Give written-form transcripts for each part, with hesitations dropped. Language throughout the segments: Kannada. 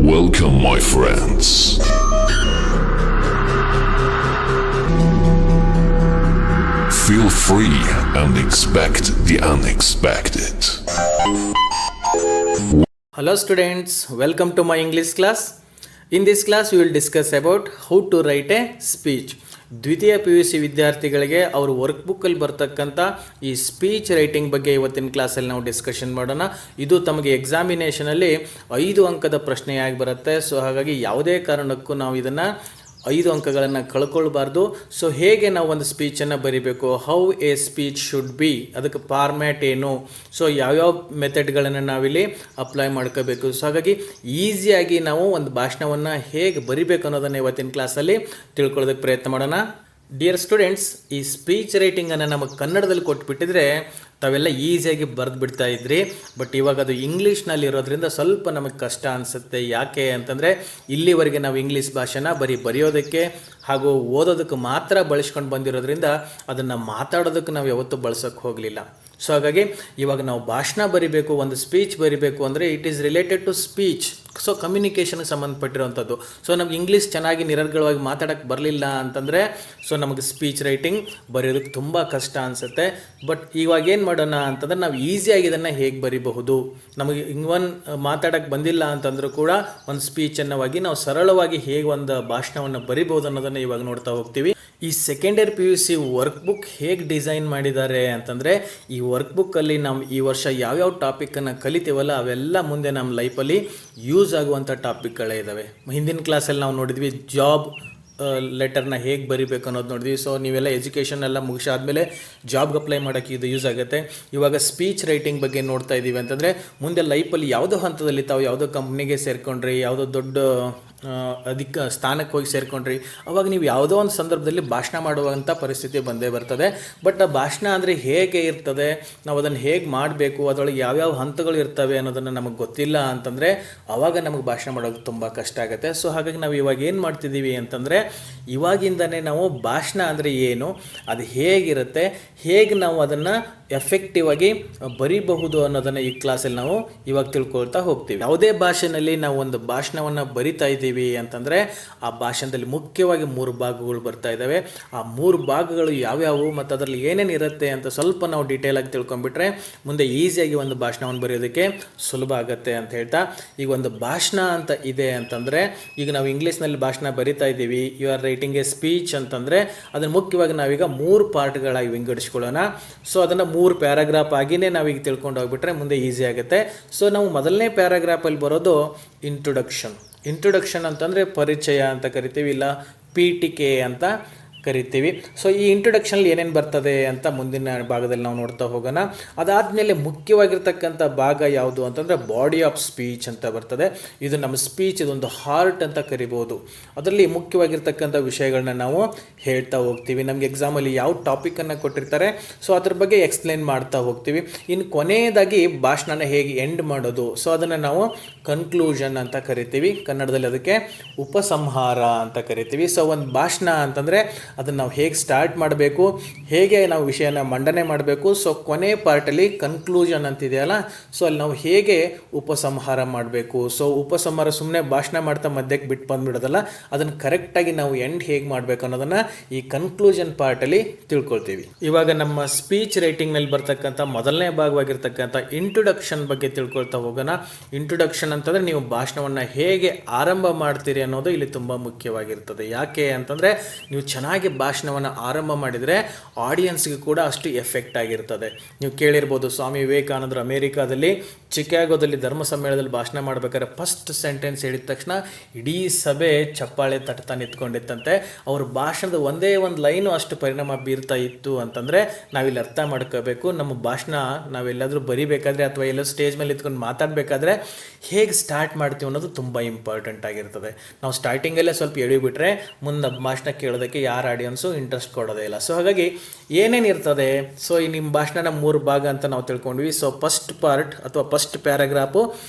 Welcome, my friends. Feel free and expect the unexpected. Hello students, welcome to my English class. In this class we will discuss about how to write a speech. ದ್ವಿತೀಯ PUC ವಿದ್ಯಾರ್ಥಿಗಳಿಗೆ ಅವರು ವರ್ಕ್ ಬುಕ್ಕಲ್ಲಿ ಬರ್ತಕ್ಕಂಥ ಈ ಸ್ಪೀಚ್ ರೈಟಿಂಗ್ ಬಗ್ಗೆ ಇವತ್ತಿನ ಕ್ಲಾಸಲ್ಲಿ ನಾವು ಡಿಸ್ಕಷನ್ ಮಾಡೋಣ. ಇದು ತಮಗೆ ಎಕ್ಸಾಮಿನೇಷನಲ್ಲಿ 5 ಅಂಕದ ಪ್ರಶ್ನೆಯಾಗಿ ಬರುತ್ತೆ. ಸೊ ಹಾಗಾಗಿ ಯಾವುದೇ ಕಾರಣಕ್ಕೂ ನಾವು ಇದನ್ನು 5 ಅಂಕಗಳನ್ನು ಕಳ್ಕೊಳ್ಬಾರ್ದು. ಸೊ ಹೇಗೆ ನಾವು ಒಂದು ಸ್ಪೀಚನ್ನು ಬರಿಬೇಕು, how A speech should be, ಅದಕ್ಕೆ ಫಾರ್ಮ್ಯಾಟ್ ಏನು, ಸೊ ಯಾವ್ಯಾವ ಮೆಥಡ್ಗಳನ್ನು ನಾವಿಲ್ಲಿ ಅಪ್ಲೈ ಮಾಡ್ಕೋಬೇಕು. ಸೊ ಹಾಗಾಗಿ ಈಸಿಯಾಗಿ ನಾವು ಒಂದು ಭಾಷಣವನ್ನು ಹೇಗೆ ಬರಿಬೇಕು ಅನ್ನೋದನ್ನು ಇವತ್ತಿನ ಕ್ಲಾಸಲ್ಲಿ ತಿಳ್ಕೊಳ್ಳೋದಕ್ಕೆ ಪ್ರಯತ್ನ ಮಾಡೋಣ. ಡಿಯರ್ ಸ್ಟೂಡೆಂಟ್ಸ್, ಈ ಸ್ಪೀಚ್ ರೈಟಿಂಗನ್ನು ನಮಗೆ ಕನ್ನಡದಲ್ಲಿ ಕೊಟ್ಬಿಟ್ಟಿದ್ರೆ ತಾವೆಲ್ಲ ಈಸಿಯಾಗಿ ಬರೆದು ಬಿಡ್ತಾ ಇದ್ರಿ. ಬಟ್ ಇವಾಗ ಅದು ಇಂಗ್ಲೀಷ್ನಲ್ಲಿ ಇರೋದ್ರಿಂದ ಸ್ವಲ್ಪ ನಮಗೆ ಕಷ್ಟ ಅನಿಸುತ್ತೆ. ಯಾಕೆ ಅಂತಂದರೆ ಇಲ್ಲಿವರೆಗೆ ನಾವು ಇಂಗ್ಲೀಷ್ ಭಾಷೆನ ಬರೆಯೋದಕ್ಕೆ ಹಾಗೂ ಓದೋದಕ್ಕೆ ಮಾತ್ರ ಬಳಸ್ಕೊಂಡು ಬಂದಿರೋದ್ರಿಂದ ಅದನ್ನು ಮಾತಾಡೋದಕ್ಕೆ ನಾವು ಯಾವತ್ತೂ ಬಳಸೋಕ್ಕೆ ಹೋಗಲಿಲ್ಲ. ಸೊ ಹಾಗಾಗಿ ಇವಾಗ ನಾವು ಭಾಷಣ ಬರಿಬೇಕು, ಒಂದು ಸ್ಪೀಚ್ ಬರಿಬೇಕು ಅಂದರೆ it is related to speech. So ಕಮ್ಯುನಿಕೇಷನ್ಗೆ ಸಂಬಂಧಪಟ್ಟಿರೋವಂಥದ್ದು. ಸೊ ನಮ್ಗೆ ಇಂಗ್ಲೀಷ್ ಚೆನ್ನಾಗಿ ನಿರರ್ಗಳವಾಗಿ ಮಾತಾಡೋಕ್ಕೆ ಬರಲಿಲ್ಲ ಅಂತಂದರೆ ಸೊ ನಮಗೆ ಸ್ಪೀಚ್ ರೈಟಿಂಗ್ ಬರೆಯೋದಕ್ಕೆ ತುಂಬ ಕಷ್ಟ ಅನಿಸುತ್ತೆ. ಬಟ್ ಇವಾಗ ಏನು ಮಾಡೋಣ ಅಂತಂದರೆ ನಾವು ಈಸಿಯಾಗಿ ಇದನ್ನು ಹೇಗೆ ಬರಿಬಹುದು, ನಮಗೆ ಇವನ್ ಮಾತಾಡೋಕ್ಕೆ ಬಂದಿಲ್ಲ ಅಂತಂದರೂ ಕೂಡ ಒಂದು ಸ್ಪೀಚನ್ನವಾಗಿ ನಾವು ಸರಳವಾಗಿ ಹೇಗೆ ಒಂದು ಭಾಷಣವನ್ನು ಬರಿಬೋದು ಅನ್ನೋದನ್ನು ಇವಾಗ ನೋಡ್ತಾ ಹೋಗ್ತೀವಿ. ಈ second year PUC work book ಹೇಗೆ ಡಿಸೈನ್ ಮಾಡಿದ್ದಾರೆ ಅಂತಂದರೆ ಈ ವರ್ಕ್ ಬುಕ್ಕಲ್ಲಿ ನಾವು ಈ ವರ್ಷ ಯಾವ್ಯಾವ ಟಾಪಿಕನ್ನು ಕಲಿತೀವಲ್ಲ ಅವೆಲ್ಲ ಮುಂದೆ ನಮ್ಮ ಲೈಫಲ್ಲಿ ಯೂಸ್ ಆಗುವಂಥ ಟಾಪಿಕ್ಗಳೇ ಇದ್ದಾವೆ. ಹಿಂದಿನ ಕ್ಲಾಸಲ್ಲಿ ನಾವು ನೋಡಿದ್ವಿ ಜಾಬ್ ಲೆಟರ್ನ ಹೇಗೆ ಬರಿಬೇಕು ಅನ್ನೋದು ನೋಡಿದ್ವಿ. ಸೊ ನೀವೆಲ್ಲ ಎಜುಕೇಷನ್ ಎಲ್ಲ ಮುಗಿಸಾದ್ಮೇಲೆ ಜಾಬ್ಗೆ ಅಪ್ಲೈ ಮಾಡೋಕ್ಕೆ ಇದು ಯೂಸ್ ಆಗುತ್ತೆ. ಇವಾಗ ಸ್ಪೀಚ್ ರೈಟಿಂಗ್ ಬಗ್ಗೆ ನೋಡ್ತಾ ಇದ್ದೀವಿ ಅಂತಂದರೆ ಮುಂದೆ ಲೈಫಲ್ಲಿ ಯಾವುದೋ ಹಂತದಲ್ಲಿ ತಾವು ಯಾವುದೋ ಕಂಪ್ನಿಗೆ ಸೇರ್ಕೊಂಡ್ರಿ, ಯಾವುದೋ ದೊಡ್ಡ ಸ್ಥಾನಕ್ಕೆ ಹೋಗಿ ಸೇರ್ಕೊಂಡ್ರಿ, ಅವಾಗ ನೀವು ಯಾವುದೋ ಒಂದು ಸಂದರ್ಭದಲ್ಲಿ ಭಾಷಣ ಮಾಡುವಂಥ ಪರಿಸ್ಥಿತಿ ಬಂದೇ ಬರ್ತದೆ. ಬಟ್ ಆ ಭಾಷಣ ಅಂದರೆ ಹೇಗೆ ಇರ್ತದೆ, ನಾವು ಅದನ್ನು ಹೇಗೆ ಮಾಡಬೇಕು, ಅದರೊಳಗೆ ಯಾವ್ಯಾವ ಹಂತಗಳು ಇರ್ತವೆ ಅನ್ನೋದನ್ನು ನಮಗೆ ಗೊತ್ತಿಲ್ಲ ಅಂತಂದರೆ ಆವಾಗ ನಮಗೆ ಭಾಷಣ ಮಾಡೋದು ತುಂಬ ಕಷ್ಟ ಆಗುತ್ತೆ. ಸೊ ಹಾಗಾಗಿ ನಾವು ಇವಾಗ ಏನು ಮಾಡ್ತಿದ್ದೀವಿ ಅಂತಂದರೆ ಇವಾಗಿಂದನೇ ನಾವು ಭಾಷಣ ಅಂದರೆ ಏನು, ಅದು ಹೇಗಿರುತ್ತೆ, ಹೇಗೆ ನಾವು ಅದನ್ನು ಎಫೆಕ್ಟಿವ್ ಆಗಿ ಬರಿಬಹುದು ಅನ್ನೋದನ್ನು ಈ ಕ್ಲಾಸಲ್ಲಿ ನಾವು ಇವಾಗ ತಿಳ್ಕೊಳ್ತಾ ಹೋಗ್ತೀವಿ. ಯಾವುದೇ ಭಾಷೆಯಲ್ಲಿ ನಾವು ಒಂದು ಭಾಷಣವನ್ನು ಬರಿತಾ ಇದ್ದೀವಿ ಅಂತಂದರೆ ಆ ಭಾಷಣದಲ್ಲಿ ಮುಖ್ಯವಾಗಿ 3 ಭಾಗಗಳು ಬರ್ತಾ ಇದ್ದಾವೆ. ಆ 3 ಭಾಗಗಳು ಯಾವ್ಯಾವು ಮತ್ತು ಅದರಲ್ಲಿ ಏನೇನು ಇರುತ್ತೆ ಅಂತ ಸ್ವಲ್ಪ ನಾವು ಡೀಟೇಲಾಗಿ ತಿಳ್ಕೊಂಡ್ಬಿಟ್ರೆ ಮುಂದೆ ಈಸಿಯಾಗಿ ಒಂದು ಭಾಷಣವನ್ನು ಬರೆಯೋದಕ್ಕೆ ಸುಲಭ ಆಗುತ್ತೆ ಅಂತ ಹೇಳ್ತಾ, ಈಗ ಒಂದು ಭಾಷಣ ಅಂತ ಇದೆ ಅಂತಂದರೆ ಈಗ ನಾವು ಇಂಗ್ಲೀಷ್ನಲ್ಲಿ ಭಾಷಣ ಬರಿತಾ ಇದ್ದೀವಿ, you are writing a speech ಅಂತಂದರೆ ಅದನ್ನು ಮುಖ್ಯವಾಗಿ ನಾವೀಗ 3 ಪಾರ್ಟ್ಗಳಾಗಿ ವಿಂಗಡಿಸ್ಕೊಳ್ಳೋಣ. ಸೊ ಅದನ್ನು 3 ಪ್ಯಾರಾಗ್ರಾಫ್ ಆಗಿಯೇ ನಾವೀಗ ತಿಳ್ಕೊಂಡು ಹೋಗ್ಬಿಟ್ರೆ ಮುಂದೆ ಈಸಿ ಆಗುತ್ತೆ. ಸೊ ನಾವು ಮೊದಲನೇ ಪ್ಯಾರಾಗ್ರಾಫಲ್ಲಿ ಬರೋದು ಇಂಟ್ರೊಡಕ್ಷನ್ ಅಂತಂದರೆ ಪರಿಚಯ ಅಂತ ಕರಿತೀವಿ, ಇಲ್ಲ ಪೀಠಿಕೆ ಅಂತ ಕರಿತೀವಿ. ಸೊ ಈ ಇಂಟ್ರೊಡಕ್ಷನಲ್ಲಿ ಏನೇನು ಬರ್ತದೆ ಅಂತ ಮುಂದಿನ ಭಾಗದಲ್ಲಿ ನಾವು ನೋಡ್ತಾ ಹೋಗೋಣ. ಅದಾದಮೇಲೆ ಮುಖ್ಯವಾಗಿರ್ತಕ್ಕಂಥ ಭಾಗ ಯಾವುದು ಅಂತಂದರೆ ಬಾಡಿ ಆಫ್ ಸ್ಪೀಚ್ ಅಂತ ಬರ್ತದೆ. ಇದು ನಮ್ಮ ಸ್ಪೀಚ್, ಇದೊಂದು ಹಾರ್ಟ್ ಅಂತ ಕರಿಬೋದು. ಅದರಲ್ಲಿ ಮುಖ್ಯವಾಗಿರ್ತಕ್ಕಂಥ ವಿಷಯಗಳನ್ನ ನಾವು ಹೇಳ್ತಾ ಹೋಗ್ತೀವಿ. ನಮಗೆ ಎಕ್ಸಾಮಲ್ಲಿ ಯಾವ ಟಾಪಿಕನ್ನು ಕೊಟ್ಟಿರ್ತಾರೆ ಸೊ ಅದ್ರ ಬಗ್ಗೆ ಎಕ್ಸ್ಪ್ಲೇನ್ ಮಾಡ್ತಾ ಹೋಗ್ತೀವಿ. ಇನ್ನು ಕೊನೆಯದಾಗಿ ಭಾಷಣನ ಹೇಗೆ ಎಂಡ್ ಮಾಡೋದು, ಸೊ ಅದನ್ನು ನಾವು ಕನ್ಕ್ಲೂಷನ್ ಅಂತ ಕರಿತೀವಿ. ಕನ್ನಡದಲ್ಲಿ ಅದಕ್ಕೆ ಉಪಸಂಹಾರ ಅಂತ ಕರಿತೀವಿ. ಸೊ ಒಂದು ಭಾಷಣ ಅಂತಂದರೆ ಅದನ್ನು ನಾವು ಹೇಗೆ ಸ್ಟಾರ್ಟ್ ಮಾಡಬೇಕು, ಹೇಗೆ ನಾವು ವಿಷಯನ ಮಂಡನೆ ಮಾಡಬೇಕು, ಸೊ ಕೊನೆ ಪಾರ್ಟಲ್ಲಿ ಕನ್ಕ್ಲೂಷನ್ ಅಂತಿದೆಯಲ್ಲ, ಸೊ ಅಲ್ಲಿ ನಾವು ಹೇಗೆ ಉಪಸಂಹಾರ ಮಾಡಬೇಕು. ಸೊ ಉಪಸಂಹಾರ ಸುಮ್ಮನೆ ಭಾಷಣ ಮಾಡ್ತಾ ಮಧ್ಯಕ್ಕೆ ಬಿಟ್ಟು ಬಂದುಬಿಡೋದಲ್ಲ, ಅದನ್ನು ಕರೆಕ್ಟಾಗಿ ನಾವು ಎಂಡ್ ಹೇಗೆ ಮಾಡಬೇಕು ಅನ್ನೋದನ್ನು ಈ ಕನ್ಕ್ಲೂಷನ್ ಪಾರ್ಟಲ್ಲಿ ತಿಳ್ಕೊಳ್ತೀವಿ. ಇವಾಗ ನಮ್ಮ ಸ್ಪೀಚ್ ರೈಟಿಂಗ್ನಲ್ಲಿ ಬರ್ತಕ್ಕಂಥ ಮೊದಲನೇ ಭಾಗವಾಗಿರ್ತಕ್ಕಂಥ ಇಂಟ್ರೊಡಕ್ಷನ್ ಬಗ್ಗೆ ತಿಳ್ಕೊಳ್ತಾ ಹೋಗೋಣ. ಇಂಟ್ರೊಡಕ್ಷನ್ ಅಂತಂದರೆ ನೀವು ಭಾಷಣವನ್ನು ಹೇಗೆ ಆರಂಭ ಮಾಡ್ತೀರಿ ಅನ್ನೋದು ಇಲ್ಲಿ ತುಂಬ ಮುಖ್ಯವಾಗಿರ್ತದೆ. ಯಾಕೆ ಅಂತಂದರೆ ನೀವು ಚೆನ್ನಾಗಿ ಭಾಷಣವನ್ನು ಆರಂಭ ಮಾಡಿದರೆ ಆಡಿಯನ್ಸ್ಗೆ ಕೂಡ ಅಷ್ಟು ಎಫೆಕ್ಟ್ ಆಗಿರ್ತದೆ. ನೀವು ಕೇಳಿರ್ಬೋದು, ಸ್ವಾಮಿ ವಿವೇಕಾನಂದರು ಅಮೇರಿಕಾದಲ್ಲಿ ಚಿಕಾಗೋದಲ್ಲಿ ಧರ್ಮ ಸಮ್ಮೇಳನದಲ್ಲಿ ಭಾಷಣ ಮಾಡಬೇಕಾದ್ರೆ ಫಸ್ಟ್ ಸೆಂಟೆನ್ಸ್ ಹೇಳಿದ ತಕ್ಷಣ ಇಡೀ ಸಭೆ ಚಪ್ಪಾಳೆ ತಟ್ತಾ ನಿಂತ್ಕೊಂಡಿತ್ತಂತೆ. ಅವ್ರ ಭಾಷಣದ ಒಂದೇ ಒಂದು ಲೈನು ಅಷ್ಟು ಪರಿಣಾಮ ಬೀರ್ತಾ ಇತ್ತು ಅಂತಂದರೆ ನಾವಿಲ್ಲಿ ಅರ್ಥ ಮಾಡ್ಕೋಬೇಕು, ನಮ್ಮ ಭಾಷಣ ನಾವೆಲ್ಲಾದರೂ ಬರಿಬೇಕಾದ್ರೆ ಅಥವಾ ಎಲ್ಲ ಸ್ಟೇಜ್ ಮೇಲೆ ಇತ್ಕೊಂಡು ಮಾತಾಡಬೇಕಾದ್ರೆ ಹೇಗೆ ಸ್ಟಾರ್ಟ್ ಮಾಡ್ತೀವಿ ಅನ್ನೋದು ತುಂಬ ಇಂಪಾರ್ಟೆಂಟ್ ಆಗಿರ್ತದೆ. ನಾವು ಸ್ಟಾರ್ಟಿಂಗಲ್ಲೇ ಸ್ವಲ್ಪ ಎಳಿಬಿಟ್ರೆ ಮುಂದೆ ಭಾಷಣ ಕೇಳೋದಕ್ಕೆ ಯಾರು ಆಡಿಯನ್ಸು ಇಂಟ್ರೆಸ್ಟ್ ಕೊಡೋದೇ ಇಲ್ಲ. ಸೊ ಹಾಗಾಗಿ ಏನೇನು ಇರ್ತದೆ, ಸೊ ಈ ನಿಮ್ಮ ಭಾಷಣನ 3 ಭಾಗ ಅಂತ ನಾವು ತಿಳ್ಕೊಂಡ್ವಿ. ಸೊ ಫಸ್ಟ್ ಪಾರ್ಟ್ ಅಥವಾ ಫಸ್ಟ್ ಪ್ಯಾರಾಗ್ರಾಫು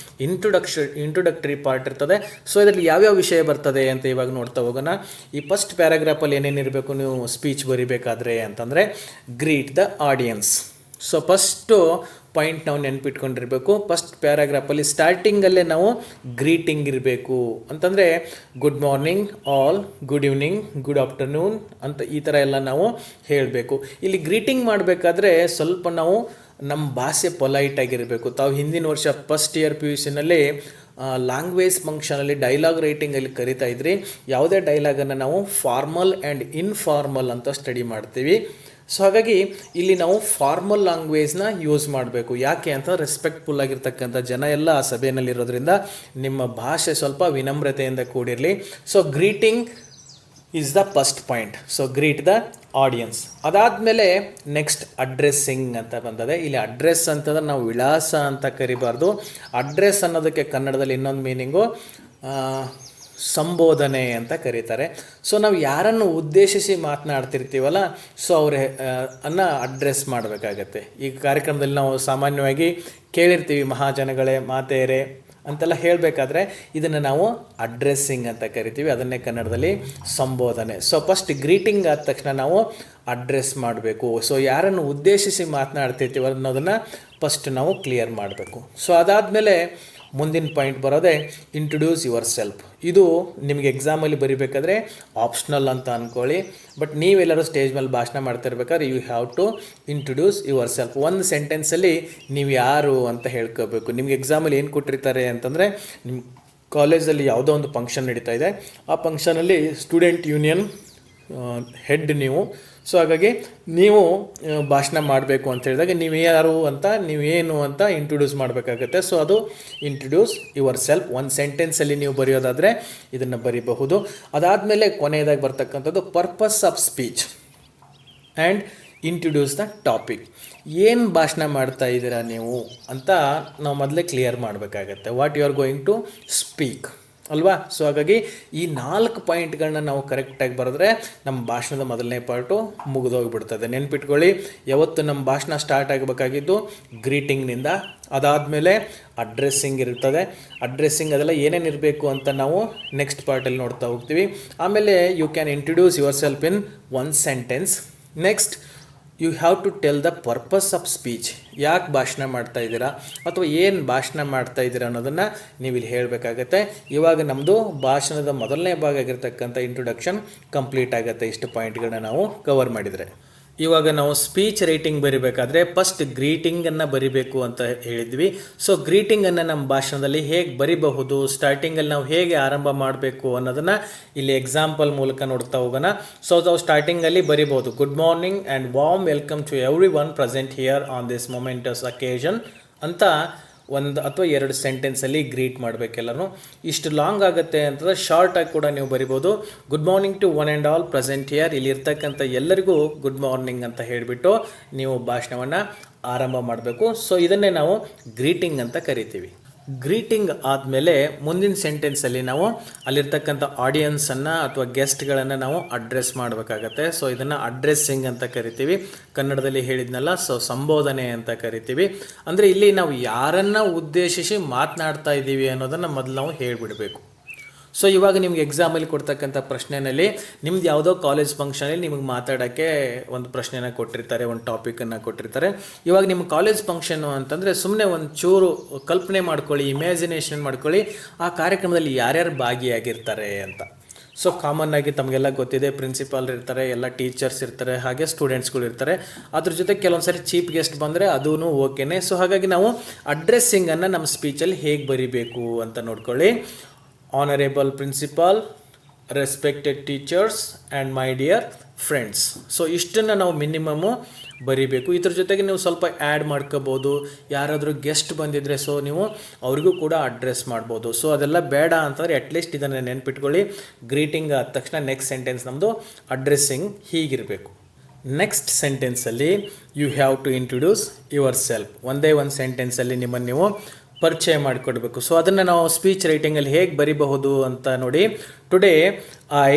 ಇಂಟ್ರೊಡಕ್ಟರಿ ಪಾರ್ಟ್ ಇರ್ತದೆ. ಸೊ ಇದರಲ್ಲಿ ಯಾವ್ಯಾವ ವಿಷಯ ಬರ್ತದೆ ಅಂತ ಇವಾಗ ನೋಡ್ತಾ ಹೋಗೋಣ. ಈ ಫಸ್ಟ್ ಪ್ಯಾರಾಗ್ರಾಫಲ್ಲಿ ಏನೇನಿರಬೇಕು ನೀವು ಸ್ಪೀಚ್ ಬರಿಬೇಕಾದ್ರೆ ಅಂತಂದರೆ greet the audience. So first point ನಾವು ನೆನ್ಪಿಟ್ಕೊಂಡಿರಬೇಕು. ಫಸ್ಟ್ ಪ್ಯಾರಾಗ್ರಾಫಲ್ಲಿ ಸ್ಟಾರ್ಟಿಂಗಲ್ಲೇ ನಾವು ಗ್ರೀಟಿಂಗ್ ಇರಬೇಕು. ಅಂತಂದರೆ good morning all, good evening, good afternoon ಅಂತ ಈ ಥರ ಎಲ್ಲ ನಾವು ಹೇಳಬೇಕು. ಇಲ್ಲಿ ಗ್ರೀಟಿಂಗ್ ಮಾಡಬೇಕಾದ್ರೆ ಸ್ವಲ್ಪ ನಾವು ನಮ್ಮ ಭಾಷೆ ಪೊಲೈಟ್ ಆಗಿರಬೇಕು. ತಾವು ಹಿಂದಿನ ವರ್ಷ ಫಸ್ಟ್ ಇಯರ್ PUCನಲ್ಲಿ ಲ್ಯಾಂಗ್ವೇಜ್ ಫಂಕ್ಷನಲ್ಲಿ ಡೈಲಾಗ್ ರೈಟಿಂಗಲ್ಲಿ ಕರಿತಾ ಇದ್ರಿ. ಯಾವುದೇ ಡೈಲಾಗನ್ನು ನಾವು ಫಾರ್ಮಲ್ ಆ್ಯಂಡ್ ಇನ್ಫಾರ್ಮಲ್ ಅಂತ ಸ್ಟಡಿ ಮಾಡ್ತೀವಿ. ಸೊ ಹಾಗಾಗಿ ಇಲ್ಲಿ ನಾವು ಫಾರ್ಮಲ್ ಲ್ಯಾಂಗ್ವೇಜ್ನ ಯೂಸ್ ಮಾಡಬೇಕು. ಯಾಕೆ ಅಂತ ರೆಸ್ಪೆಕ್ಟ್ಫುಲ್ ಆಗಿರ್ತಕ್ಕಂಥ ಜನ ಎಲ್ಲ ಆ ಸಭೆಯಲ್ಲಿರೋದ್ರಿಂದ ನಿಮ್ಮ ಭಾಷೆ ಸ್ವಲ್ಪ ವಿನಮ್ರತೆಯಿಂದ ಕೂಡಿರಲಿ. So greeting is the first point. So greet the audience. ಅದಾದಮೇಲೆ ನೆಕ್ಸ್ಟ್ ಅಡ್ರೆಸ್ಸಿಂಗ್ ಅಂತ ಬಂದದೆ. ಇಲ್ಲಿ ಅಡ್ರೆಸ್ ಅಂತಂದ್ರೆ ನಾವು ವಿಳಾಸ ಅಂತ ಕರಿಬಾರ್ದು. ಅಡ್ರೆಸ್ ಅನ್ನೋದಕ್ಕೆ ಕನ್ನಡದಲ್ಲಿ ಇನ್ನೊಂದು ಮೀನಿಂಗು ಸಂಬೋಧನೆ ಅಂತ ಕರೀತಾರೆ. ಸೊ ನಾವು ಯಾರನ್ನು ಉದ್ದೇಶಿಸಿ ಮಾತನಾಡ್ತಿರ್ತೀವಲ್ಲ, ಸೊ ಅನ್ನ ಅಡ್ರೆಸ್ ಮಾಡಬೇಕಾಗತ್ತೆ. ಈ ಕಾರ್ಯಕ್ರಮದಲ್ಲಿ ನಾವು ಸಾಮಾನ್ಯವಾಗಿ ಕೇಳಿರ್ತೀವಿ ಮಹಾಜನಗಳೇ, ಮಾತೆಯರೇ ಅಂತೆಲ್ಲ ಹೇಳಬೇಕಾದ್ರೆ ಇದನ್ನು ನಾವು ಅಡ್ರೆಸ್ಸಿಂಗ್ ಅಂತ ಕರಿತೀವಿ. ಅದನ್ನೇ ಕನ್ನಡದಲ್ಲಿ ಸಂಬೋಧನೆ. ಸೊ ಫಸ್ಟ್ ಗ್ರೀಟಿಂಗ್ ಆದ ತಕ್ಷಣ ನಾವು ಅಡ್ರೆಸ್ ಮಾಡಬೇಕು. ಸೊ ಯಾರನ್ನು ಉದ್ದೇಶಿಸಿ ಮಾತನಾಡ್ತಿರ್ತೀವಿ ಅನ್ನೋದನ್ನು ಫಸ್ಟ್ ನಾವು ಕ್ಲಿಯರ್ ಮಾಡಬೇಕು. ಸೊ ಅದಾದಮೇಲೆ ಮುಂದಿನ ಪಾಯಿಂಟ್ ಬರೋದೇ ಇಂಟ್ರೊಡ್ಯೂಸ್ ಯುವರ್ ಸೆಲ್ಫ್. ಇದು ನಿಮಗೆ ಎಕ್ಸಾಮಲ್ಲಿ ಬರೀಬೇಕಾದ್ರೆ ಆಪ್ಷನಲ್ ಅಂತ ಅಂದ್ಕೊಳ್ಳಿ. ಬಟ್ ನೀವೆಲ್ಲರೂ ಸ್ಟೇಜ್ ಮೇಲೆ ಭಾಷಣ ಮಾಡ್ತಿರ್ಬೇಕಾದ್ರೆ you have to introduce yourself. ಒಂದು ಸೆಂಟೆನ್ಸಲ್ಲಿ ನೀವು ಯಾರು ಅಂತ ಹೇಳ್ಕೋಬೇಕು. ನಿಮ್ಗೆ ಎಕ್ಸಾಮಲ್ಲಿ ಏನು ಕೊಟ್ಟಿರ್ತಾರೆ ಅಂತಂದರೆ, ನಿಮ್ಮ ಕಾಲೇಜಲ್ಲಿ ಯಾವುದೋ ಒಂದು ಫಂಕ್ಷನ್ ನಡೀತಾ ಇದೆ, ಆ ಫಂಕ್ಷನಲ್ಲಿ ಸ್ಟೂಡೆಂಟ್ ಯೂನಿಯನ್ ಹೆಡ್ ನೀವು. ಸೊ ಹಾಗಾಗಿ ನೀವು ಭಾಷಣ ಮಾಡಬೇಕು ಅಂತ ಹೇಳಿದಾಗ ನೀವು ಯಾರು ಅಂತ, ನೀವೇನು ಅಂತ ಇಂಟ್ರೊಡ್ಯೂಸ್ ಮಾಡಬೇಕಾಗತ್ತೆ. ಸೊ ಅದು ಇಂಟ್ರೊಡ್ಯೂಸ್ ಯುವರ್ ಸೆಲ್ಫ್. ಒಂದು ಸೆಂಟೆನ್ಸಲ್ಲಿ ನೀವು ಬರೆಯೋದಾದರೆ ಇದನ್ನು ಬರೀಬಹುದು. ಅದಾದಮೇಲೆ ಕೊನೆಯದಾಗಿ ಬರ್ತಕ್ಕಂಥದ್ದು purpose of speech and introduce the topic. ಏನು ಭಾಷಣ ಮಾಡ್ತಾ ಇದ್ದೀರಾ ನೀವು ಅಂತ ನಾವು ಮೊದಲೇ ಕ್ಲಿಯರ್ ಮಾಡಬೇಕಾಗತ್ತೆ. What you are going to speak ಅಲ್ವಾ. ಸೊ ಹಾಗಾಗಿ ಈ 4 ಪಾಯಿಂಟ್ಗಳನ್ನ ನಾವು ಕರೆಕ್ಟಾಗಿ ಬರೆದ್ರೆ ನಮ್ಮ ಭಾಷಣದ ಮೊದಲನೇ ಪಾರ್ಟು ಮುಗಿದೋಗ್ಬಿಡ್ತದೆ. ನೆನ್ಪಿಟ್ಕೊಳ್ಳಿ, ಯಾವತ್ತು ನಮ್ಮ ಭಾಷಣ ಸ್ಟಾರ್ಟ್ ಆಗಬೇಕಾಗಿದ್ದು ಗ್ರೀಟಿಂಗ್ನಿಂದ. ಅದಾದಮೇಲೆ ಅಡ್ರೆಸ್ಸಿಂಗ್ ಇರ್ತದೆ. ಅಡ್ರೆಸ್ಸಿಂಗ್ ಅದೆಲ್ಲ ಏನೇನು ಇರಬೇಕು ಅಂತ ನಾವು ನೆಕ್ಸ್ಟ್ ಪಾರ್ಟಲ್ಲಿ ನೋಡ್ತಾ ಹೋಗ್ತೀವಿ. ಆಮೇಲೆ you can introduce yourself in 1 sentence. Next you have to tell the purpose of speech. ಯಾಕೆ ಭಾಷಣ ಮಾಡ್ತಾ ಇದ್ದೀರಾ ಅಥವಾ ಏನು ಭಾಷಣ ಮಾಡ್ತಾ ಇದ್ದೀರಾ ಅನ್ನೋದನ್ನು ನೀವು ಇಲ್ಲಿ ಹೇಳಬೇಕಾಗತ್ತೆ. ಇವಾಗ ನಮ್ಮದು ಭಾಷಣದ ಮೊದಲನೇ ಭಾಗ ಆಗಿರ್ತಕ್ಕಂಥ ಇಂಟ್ರೊಡಕ್ಷನ್ ಕಂಪ್ಲೀಟ್ ಆಗುತ್ತೆ. ಇಷ್ಟು ಪಾಯಿಂಟ್ಗಳನ್ನ ನಾವು ಕವರ್ ಮಾಡಿದರೆ. ಇವಾಗ ನಾವು ಸ್ಪೀಚ್ ರೈಟಿಂಗ್ ಬರಿಬೇಕಾದ್ರೆ ಫಸ್ಟ್ ಗ್ರೀಟಿಂಗನ್ನು ಬರಿಬೇಕು ಅಂತ ಹೇಳಿದ್ವಿ. ಸೊ ಗ್ರೀಟಿಂಗನ್ನು ನಮ್ಮ ಭಾಷಣದಲ್ಲಿ ಹೇಗೆ ಬರಿಬಹುದು, ಸ್ಟಾರ್ಟಿಂಗಲ್ಲಿ ನಾವು ಹೇಗೆ ಆರಂಭ ಮಾಡಬೇಕು ಅನ್ನೋದನ್ನು ಇಲ್ಲಿ ಎಕ್ಸಾಂಪಲ್ ಮೂಲಕ ನೋಡ್ತಾ ಹೋಗೋಣ. ಸೊ ನಾವು ಸ್ಟಾರ್ಟಿಂಗಲ್ಲಿ ಬರಿಬೋದು, good morning and warm welcome to everyone present here on this momentous occasion ಅಂತ 1 ಅಥವಾ 2 ಸೆಂಟೆನ್ಸಲ್ಲಿ ಗ್ರೀಟ್ ಮಾಡಬೇಕೆಲ್ಲರೂ. ಇಷ್ಟು ಲಾಂಗ್ ಆಗುತ್ತೆ ಅಂತಂದರೆ ಶಾರ್ಟಾಗಿ ಕೂಡ ನೀವು ಬರಿಬೋದು. Good morning to one and all present here. ಇಲ್ಲಿರ್ತಕ್ಕಂಥ ಎಲ್ಲರಿಗೂ ಗುಡ್ ಮಾರ್ನಿಂಗ್ ಅಂತ ಹೇಳಿಬಿಟ್ಟು ನೀವು ಭಾಷಣವನ್ನು ಆರಂಭ ಮಾಡಬೇಕು. ಸೊ ಇದನ್ನೇ ನಾವು ಗ್ರೀಟಿಂಗ್ ಅಂತ ಕರಿತೀವಿ. ಗ್ರೀಟಿಂಗ್ ಆದಮೇಲೆ ಮುಂದಿನ ಸೆಂಟೆನ್ಸಲ್ಲಿ ನಾವು ಅಲ್ಲಿರ್ತಕ್ಕಂಥ ಆಡಿಯನ್ಸನ್ನು ಅಥವಾ ಗೆಸ್ಟ್ಗಳನ್ನು ನಾವು ಅಡ್ರೆಸ್ ಮಾಡಬೇಕಾಗತ್ತೆ. ಸೊ ಇದನ್ನು ಅಡ್ರೆಸ್ಸಿಂಗ್ ಅಂತ ಕರಿತೀವಿ. ಕನ್ನಡದಲ್ಲಿ ಹೇಳಿದ್ನಲ್ಲ, ಸೊ ಸಂಬೋಧನೆ ಅಂತ ಕರಿತೀವಿ. ಅಂದರೆ ಇಲ್ಲಿ ನಾವು ಯಾರನ್ನು ಉದ್ದೇಶಿಸಿ ಮಾತನಾಡ್ತಾ ಇದ್ದೀವಿ ಅನ್ನೋದನ್ನು ಮೊದಲು ನಾವು ಹೇಳಿಬಿಡಬೇಕು. ಸೊ ಇವಾಗ ನಿಮ್ಗೆ ಎಕ್ಸಾಮಲ್ಲಿ ಕೊಡ್ತಕ್ಕಂಥ ಪ್ರಶ್ನೆಯಲ್ಲಿ ನಿಮ್ದು ಯಾವುದೋ ಕಾಲೇಜ್ ಫಂಕ್ಷನಲ್ಲಿ ನಿಮಗೆ ಮಾತಾಡೋಕ್ಕೆ ಒಂದು ಪ್ರಶ್ನೆನ ಕೊಟ್ಟಿರ್ತಾರೆ, ಒಂದು ಟಾಪಿಕನ್ನು ಕೊಟ್ಟಿರ್ತಾರೆ. ಇವಾಗ ನಿಮ್ಮ ಕಾಲೇಜ್ ಫಂಕ್ಷನು ಅಂತಂದರೆ ಸುಮ್ಮನೆ ಒಂದು ಚೂರು ಕಲ್ಪನೆ ಮಾಡ್ಕೊಳ್ಳಿ, ಇಮ್ಯಾಜಿನೇಷನ್ ಮಾಡ್ಕೊಳ್ಳಿ, ಆ ಕಾರ್ಯಕ್ರಮದಲ್ಲಿ ಯಾರ್ಯಾರು ಭಾಗಿಯಾಗಿರ್ತಾರೆ ಅಂತ. ಸೊ ಕಾಮನ್ನಾಗಿ ತಮಗೆಲ್ಲ ಗೊತ್ತಿದೆ, ಪ್ರಿನ್ಸಿಪಾಲ್ ಇರ್ತಾರೆ, ಎಲ್ಲ ಟೀಚರ್ಸ್ ಇರ್ತಾರೆ, ಹಾಗೆ ಸ್ಟೂಡೆಂಟ್ಸ್ಗಳು ಇರ್ತಾರೆ. ಅದ್ರ ಜೊತೆ ಕೆಲವೊಂದು ಸಾರಿ ಚೀಫ್ ಗೆಸ್ಟ್ ಬಂದರೆ ಅದೂ ಓಕೆನೇ. ಸೊ ಹಾಗಾಗಿ ನಾವು ಅಡ್ರೆಸ್ಸಿಂಗನ್ನು ನಮ್ಮ ಸ್ಪೀಚಲ್ಲಿ ಹೇಗೆ ಬರಿಬೇಕು ಅಂತ ನೋಡ್ಕೊಳ್ಳಿ. Honorable Principal, respected teachers and my dear friends. So ಇಷ್ಟನ್ನು ನಾವು ಮಿನಿಮಮ್ಮು ಬರೀಬೇಕು. ಇದ್ರ ಜೊತೆಗೆ ನೀವು ಸ್ವಲ್ಪ ಆ್ಯಡ್ ಮಾಡ್ಕೋಬೋದು. ಯಾರಾದರೂ ಗೆಸ್ಟ್ ಬಂದಿದ್ದರೆ ಸೊ ನೀವು ಅವ್ರಿಗೂ ಕೂಡ ಅಡ್ರೆಸ್ ಮಾಡ್ಬೋದು. ಸೊ ಅದೆಲ್ಲ ಬೇಡ ಅಂತಂದರೆ ಅಟ್ಲೀಸ್ಟ್ ಇದನ್ನು ನೆನ್ಪಿಟ್ಕೊಳ್ಳಿ. ಗ್ರೀಟಿಂಗ್ ಆದ ತಕ್ಷಣ ನೆಕ್ಸ್ಟ್ ಸೆಂಟೆನ್ಸ್ ನಮ್ಮದು ಅಡ್ರೆಸ್ಸಿಂಗ್ ಹೀಗಿರಬೇಕು. ನೆಕ್ಸ್ಟ್ ಸೆಂಟೆನ್ಸಲ್ಲಿ you have to introduce yourself. ಒಂದೇ ಒಂದು ಸೆಂಟೆನ್ಸಲ್ಲಿ ನಿಮ್ಮನ್ನು ನೀವು ಪರಿಚಯ ಮಾಡಿಕೊಡ್ಬೇಕು. ಸೊ ಅದನ್ನು ನಾವು ಸ್ಪೀಚ್ ರೈಟಿಂಗಲ್ಲಿ ಹೇಗೆ ಬರಿಬಹುದು ಅಂತ ನೋಡಿ. Today I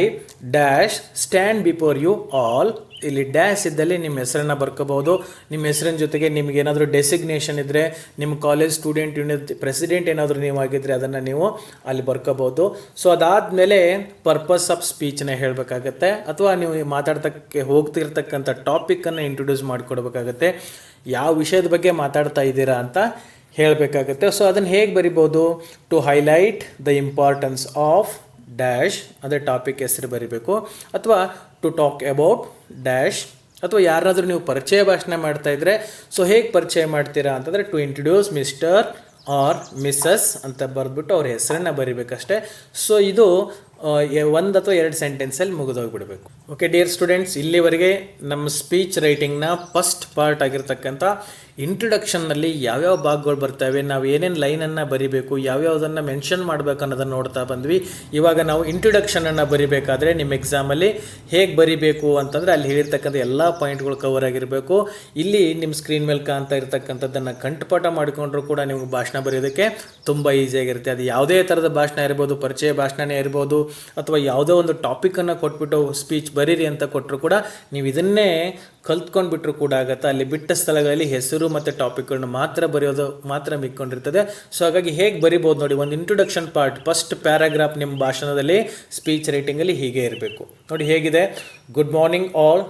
dash stand before you all. ಇಲ್ಲಿ ಡ್ಯಾಶ್ ಇದ್ದಲ್ಲಿ ನಿಮ್ಮ ಹೆಸರನ್ನು ಬರ್ಕೋಬಹುದು. ನಿಮ್ಮ ಹೆಸರಿನ ಜೊತೆಗೆ ನಿಮ್ಗೆ ಏನಾದರೂ ಡೆಸಿಗ್ನೇಷನ್ ಇದ್ದರೆ, ನಿಮ್ಮ ಕಾಲೇಜ್ ಸ್ಟೂಡೆಂಟ್ ಯೂನಿಯನ್ ಪ್ರೆಸಿಡೆಂಟ್ ಏನಾದರೂ ನೀವು ಆಗಿದ್ದರೆ ಅದನ್ನು ನೀವು ಅಲ್ಲಿ ಬರ್ಕೋಬಹುದು. ಸೊ ಅದಾದಮೇಲೆ ಪರ್ಪಸ್ ಆಫ್ ಸ್ಪೀಚ್ನ ಹೇಳಬೇಕಾಗತ್ತೆ, ಅಥವಾ ನೀವು ಮಾತಾಡ್ತಕ್ಕೆ ಹೋಗ್ತಿರ್ತಕ್ಕಂಥ ಟಾಪಿಕನ್ನು ಇಂಟ್ರೊಡ್ಯೂಸ್ ಮಾಡಿಕೊಡ್ಬೇಕಾಗತ್ತೆ. ಯಾವ ವಿಷಯದ ಬಗ್ಗೆ ಮಾತಾಡ್ತಾ ಇದ್ದೀರಾ ಅಂತ ಹೇಳಬೇಕಾಗತ್ತೆ. ಸೊ ಅದನ್ನು ಹೇಗೆ ಬರಿಬೋದು? To highlight the importance of dash, ಅಂದರೆ ಟಾಪಿಕ್ ಹೆಸರು ಬರಿಬೇಕು. ಅಥವಾ ಟು ಟಾಕ್ ಅಬೌಟ್ ಡ್ಯಾಶ್, ಅಥವಾ ಯಾರಾದರೂ ನೀವು ಪರಿಚಯ ಭಾಷಣ ಮಾಡ್ತಾ ಇದ್ದರೆ ಸೊ ಹೇಗೆ ಪರಿಚಯ ಮಾಡ್ತೀರಾ ಅಂತಂದರೆ to introduce Mr or Mrs ಅಂತ ಬರೆದ್ಬಿಟ್ಟು ಅವ್ರ ಹೆಸರನ್ನು ಬರಿಬೇಕಷ್ಟೇ. ಸೊ ಇದು ಒಂದು ಅಥವಾ ಎರಡು ಸೆಂಟೆನ್ಸಲ್ಲಿ ಮುಗಿದೋಗ್ಬಿಡಬೇಕು. ಓಕೆ ಡಿಯರ್ ಸ್ಟೂಡೆಂಟ್ಸ್, ಇಲ್ಲಿವರೆಗೆ ನಮ್ಮ ಸ್ಪೀಚ್ ರೈಟಿಂಗ್ನ ಫಸ್ಟ್ ಪಾರ್ಟ್ ಆಗಿರ್ತಕ್ಕಂಥ ಇಂಟ್ರೊಡಕ್ಷನ್ನಲ್ಲಿ ಯಾವ್ಯಾವ ಭಾಗಗಳು ಬರ್ತವೆ, ನಾವು ಏನೇನು ಲೈನನ್ನು ಬರಿಬೇಕು, ಯಾವ್ಯಾವುದನ್ನು ಮೆನ್ಷನ್ ಮಾಡಬೇಕು ಅನ್ನೋದನ್ನು ನೋಡ್ತಾ ಬಂದ್ವಿ. ಇವಾಗ ನಾವು ಇಂಟ್ರೊಡಕ್ಷನನ್ನು ಬರಿಬೇಕಾದ್ರೆ ನಿಮ್ಮ ಎಕ್ಸಾಮಲ್ಲಿ ಹೇಗೆ ಬರಿಬೇಕು ಅಂತಂದರೆ ಅಲ್ಲಿ ಹೇಳಿರ್ತಕ್ಕಂಥ ಎಲ್ಲ ಪಾಯಿಂಟ್ಗಳು ಕವರ್ ಆಗಿರಬೇಕು. ಇಲ್ಲಿ ನಿಮ್ಮ ಸ್ಕ್ರೀನ್ ಮೇಲೆ ಕಾಣ್ತಾ ಇರ್ತಕ್ಕಂಥದ್ದನ್ನು ಕಂಠಪಾಠ ಮಾಡಿಕೊಂಡ್ರೂ ಕೂಡ ನಿಮ್ಗೆ ಭಾಷಣ ಬರೆಯೋದಕ್ಕೆ ತುಂಬ ಈಸಿಯಾಗಿರುತ್ತೆ. ಅದು ಯಾವುದೇ ಥರದ ಭಾಷಣ ಇರ್ಬೋದು, ಪರಿಚಯ ಭಾಷಣನೇ ಇರ್ಬೋದು, ಅಥವಾ ಯಾವುದೋ ಒಂದು ಟಾಪಿಕನ್ನು ಕೊಟ್ಬಿಟ್ಟು ಸ್ಪೀಚ್ ಬರೀರಿ ಅಂತ ಕೊಟ್ಟರು ಕೂಡ ನೀವು ಇದನ್ನೇ ಕಲ್ತ್ಕೊಂಡ್ಬಿಟ್ರು ಕೂಡ ಆಗುತ್ತೆ. ಅಲ್ಲಿ ಬಿಟ್ಟ ಸ್ಥಳಗಳಲ್ಲಿ ಹೆಸರು ಮತ್ತು ಟಾಪಿಕ್ಗಳನ್ನ ಮಾತ್ರ ಬರೆಯೋದು ಮಾತ್ರ ಮಿಕ್ಕೊಂಡಿರ್ತದೆ. ಸೊ ಹಾಗಾಗಿ ಹೇಗೆ ಬರಿಬೋದು ನೋಡಿ, ಒಂದು ಇಂಟ್ರೊಡಕ್ಷನ್ ಪಾರ್ಟ್ ಫಸ್ಟ್ ಪ್ಯಾರಾಗ್ರಾಫ್ ನಿಮ್ಮ ಭಾಷಣದಲ್ಲಿ ಸ್ಪೀಚ್ ರೈಟಿಂಗಲ್ಲಿ ಹೀಗೆ ಇರಬೇಕು ನೋಡಿ. ಹೇಗಿದೆ? Good morning all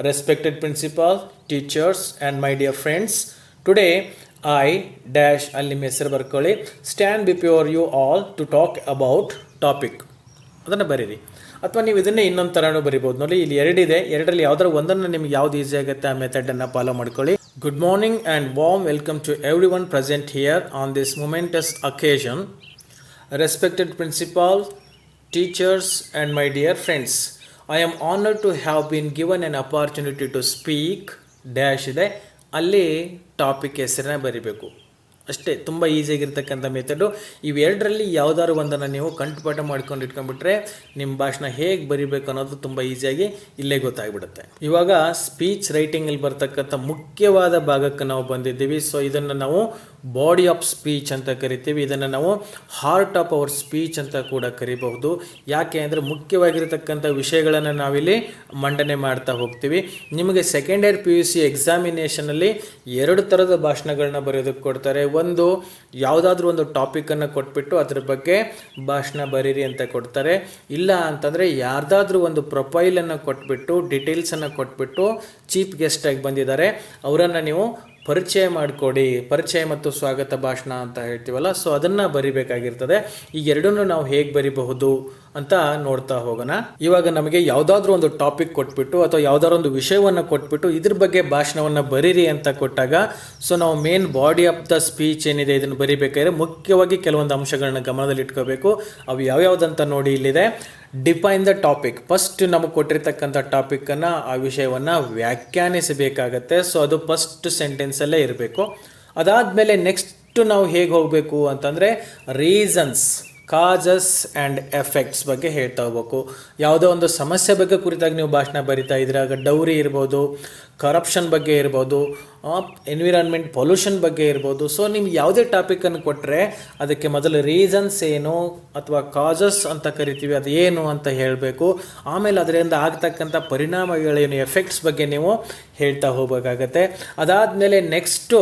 respected principal, teachers and my dear friends, today I dash, ಅಲ್ಲಿ ನಿಮ್ಮ ಹೆಸರು ಬರ್ಕೊಳ್ಳಿ, stand before you all to talk about topic, ಅದನ್ನು ಬರೀರಿ. ಅಥವಾ ನೀವು ಇದನ್ನೇ ಇನ್ನೊಂದು ಥರನೂ ಬರಿಬೋದು ನೋಡಿ. ಇಲ್ಲಿ ಎರಡಿದೆ, ಎರಡರಲ್ಲಿ ಯಾವುದಾದ್ರು ಒಂದನ್ನು ನಿಮ್ಗೆ ಯಾವ್ದು ಈಸಿ ಆಗುತ್ತೆ ಆ ಮೆಥಡನ್ನು ಫಾಲೋ ಮಾಡ್ಕೊಳ್ಳಿ. Good morning and warm welcome to everyone present here on this momentous occasion. Respected principal, teachers and my dear friends, I am honoured to have been given an opportunity to speak dash ಇದೆ, ಅಲ್ಲಿ ಟಾಪಿಕ್ ಹೆಸರನ್ನ ಬರಿಬೇಕು ಅಷ್ಟೇ. ತುಂಬ ಈಸಿಯಾಗಿರ್ತಕ್ಕಂಥ ಮೆಥಡು. ಇವೆರಡರಲ್ಲಿ ಯಾವುದಾದ್ರು ಒಂದನ್ನು ನೀವು ಕಂಠಪಾಠ ಮಾಡ್ಕೊಂಡು ಇಟ್ಕೊಂಡ್ಬಿಟ್ರೆ ನಿಮ್ಮ ಭಾಷಣ ಹೇಗೆ ಬರಿಬೇಕು ಅನ್ನೋದು ತುಂಬ ಈಸಿಯಾಗಿ ಇಲ್ಲೇ ಗೊತ್ತಾಗ್ಬಿಡುತ್ತೆ. ಇವಾಗ ಸ್ಪೀಚ್ ರೈಟಿಂಗಲ್ಲಿ ಬರ್ತಕ್ಕಂಥ ಮುಖ್ಯವಾದ ಭಾಗಕ್ಕೆ ನಾವು ಬಂದಿದ್ದೀವಿ. ಸೊ ಇದನ್ನು ನಾವು ಬಾಡಿ ಆಫ್ ಸ್ಪೀಚ್ ಅಂತ ಕರಿತೀವಿ. ಇದನ್ನು ನಾವು ಹಾರ್ಟ್ ಆಫ್ ಅವರ್ ಸ್ಪೀಚ್ ಅಂತ ಕೂಡ ಕರಿಬಹುದು. ಯಾಕೆ ಅಂದರೆ ಮುಖ್ಯವಾಗಿರ್ತಕ್ಕಂಥ ವಿಷಯಗಳನ್ನು ನಾವಿಲ್ಲಿ ಮಂಡನೆ ಮಾಡ್ತಾ ಹೋಗ್ತೀವಿ. ನಿಮಗೆ ಸೆಕೆಂಡ್ ಇಯರ್ PUC ಎಕ್ಸಾಮಿನೇಷನಲ್ಲಿ ಎರಡು ಥರದ ಭಾಷಣಗಳನ್ನ ಬರೆಯೋದಕ್ಕೆ ಕೊಡ್ತಾರೆ. ಒಂದು ಯಾವುದಾದ್ರೂ ಒಂದು ಟಾಪಿಕನ್ನು ಕೊಟ್ಬಿಟ್ಟು ಅದ್ರ ಬಗ್ಗೆ ಭಾಷಣ ಬರೀರಿ ಅಂತ ಕೊಡ್ತಾರೆ. ಇಲ್ಲ ಅಂತಂದರೆ ಯಾರ್ದಾದ್ರೂ ಒಂದು ಪ್ರೊಫೈಲನ್ನು ಕೊಟ್ಬಿಟ್ಟು ಡೀಟೇಲ್ಸನ್ನು ಕೊಟ್ಬಿಟ್ಟು ಚೀಫ್ ಗೆಸ್ಟಾಗಿ ಬಂದಿದ್ದಾರೆ ಅವರನ್ನು ನೀವು ಪರಿಚಯ ಮಾಡಿಕೊಡಿ, ಪರಿಚಯ ಮತ್ತು ಸ್ವಾಗತ ಭಾಷಣ ಅಂತ ಹೇಳ್ತೀವಲ್ಲ, ಸೊ ಅದನ್ನು ಬರಿಬೇಕಾಗಿರ್ತದೆ. ಈ ಎರಡನ್ನೂ ನಾವು ಹೇಗೆ ಬರಿಬಹುದು ಅಂತ ನೋಡ್ತಾ ಹೋಗೋಣ. ಇವಾಗ ನಮಗೆ ಯಾವುದಾದ್ರೂ ಒಂದು ಟಾಪಿಕ್ ಕೊಟ್ಬಿಟ್ಟು ಅಥವಾ ಯಾವುದಾದ್ರೂ ಒಂದು ವಿಷಯವನ್ನು ಕೊಟ್ಬಿಟ್ಟು ಇದ್ರ ಬಗ್ಗೆ ಭಾಷಣವನ್ನು ಬರೀರಿ ಅಂತ ಕೊಟ್ಟಾಗ ಸೊ ನಾವು main body of the speech ಏನಿದೆ ಇದನ್ನು ಬರಿಬೇಕಾದ್ರೆ ಮುಖ್ಯವಾಗಿ ಕೆಲವೊಂದು ಅಂಶಗಳನ್ನ ಗಮನದಲ್ಲಿ ಇಟ್ಕೋಬೇಕು. ಅವು ಯಾವ್ಯಾವುದಂತ ನೋಡಿ ಇಲ್ಲಿದೆ. ಡಿಫೈನ್ ದ ಟಾಪಿಕ್, ಫಸ್ಟ್ ನಮಗೆ ಕೊಟ್ಟಿರ್ತಕ್ಕಂಥ ಟಾಪಿಕನ್ನು ಆ ವಿಷಯವನ್ನು ವ್ಯಾಖ್ಯಾನಿಸಬೇಕಾಗತ್ತೆ. ಸೊ ಅದು ಫಸ್ಟ್ ಸೆಂಟೆನ್ಸಲ್ಲೇ ಇರಬೇಕು. ಅದಾದಮೇಲೆ ನೆಕ್ಸ್ಟ್ ನಾವು ಹೇಗೆ ಹೋಗಬೇಕು ಅಂತಂದರೆ ರೀಸನ್ಸ್, ಕಾಜಸ್ ಆ್ಯಂಡ್ ಎಫೆಕ್ಟ್ಸ್ ಬಗ್ಗೆ ಹೇಳ್ತಾ ಹೋಗ್ಬೇಕು. ಯಾವುದೋ ಒಂದು ಸಮಸ್ಯೆ ಬಗ್ಗೆ ಕುರಿತಾಗಿ ನೀವು ಭಾಷಣ ಬರಿತಾ ಇದ್ರೆ ಆಗ ಡೌರಿ ಇರ್ಬೋದು, ಕರಪ್ಷನ್ ಬಗ್ಗೆ ಇರ್ಬೋದು, ಎನ್ವಿರಾನ್ಮೆಂಟ್ ಪೊಲ್ಯೂಷನ್ ಬಗ್ಗೆ ಇರ್ಬೋದು. ಸೊ ನಿಮ್ಗೆ ಯಾವುದೇ ಟಾಪಿಕನ್ನು ಕೊಟ್ಟರೆ ಅದಕ್ಕೆ ಮೊದಲು ರೀಸನ್ಸ್ ಏನು ಅಥವಾ ಕಾಜಸ್ ಅಂತ ಕರಿತೀವಿ ಅದು ಏನು ಅಂತ ಹೇಳಬೇಕು. ಆಮೇಲೆ ಅದರಿಂದ ಆಗ್ತಕ್ಕಂಥ ಪರಿಣಾಮಗಳೇನು, ಎಫೆಕ್ಟ್ಸ್ ಬಗ್ಗೆ ನೀವು ಹೇಳ್ತಾ ಹೋಗಬೇಕಾಗತ್ತೆ. ಅದಾದಮೇಲೆ ನೆಕ್ಸ್ಟು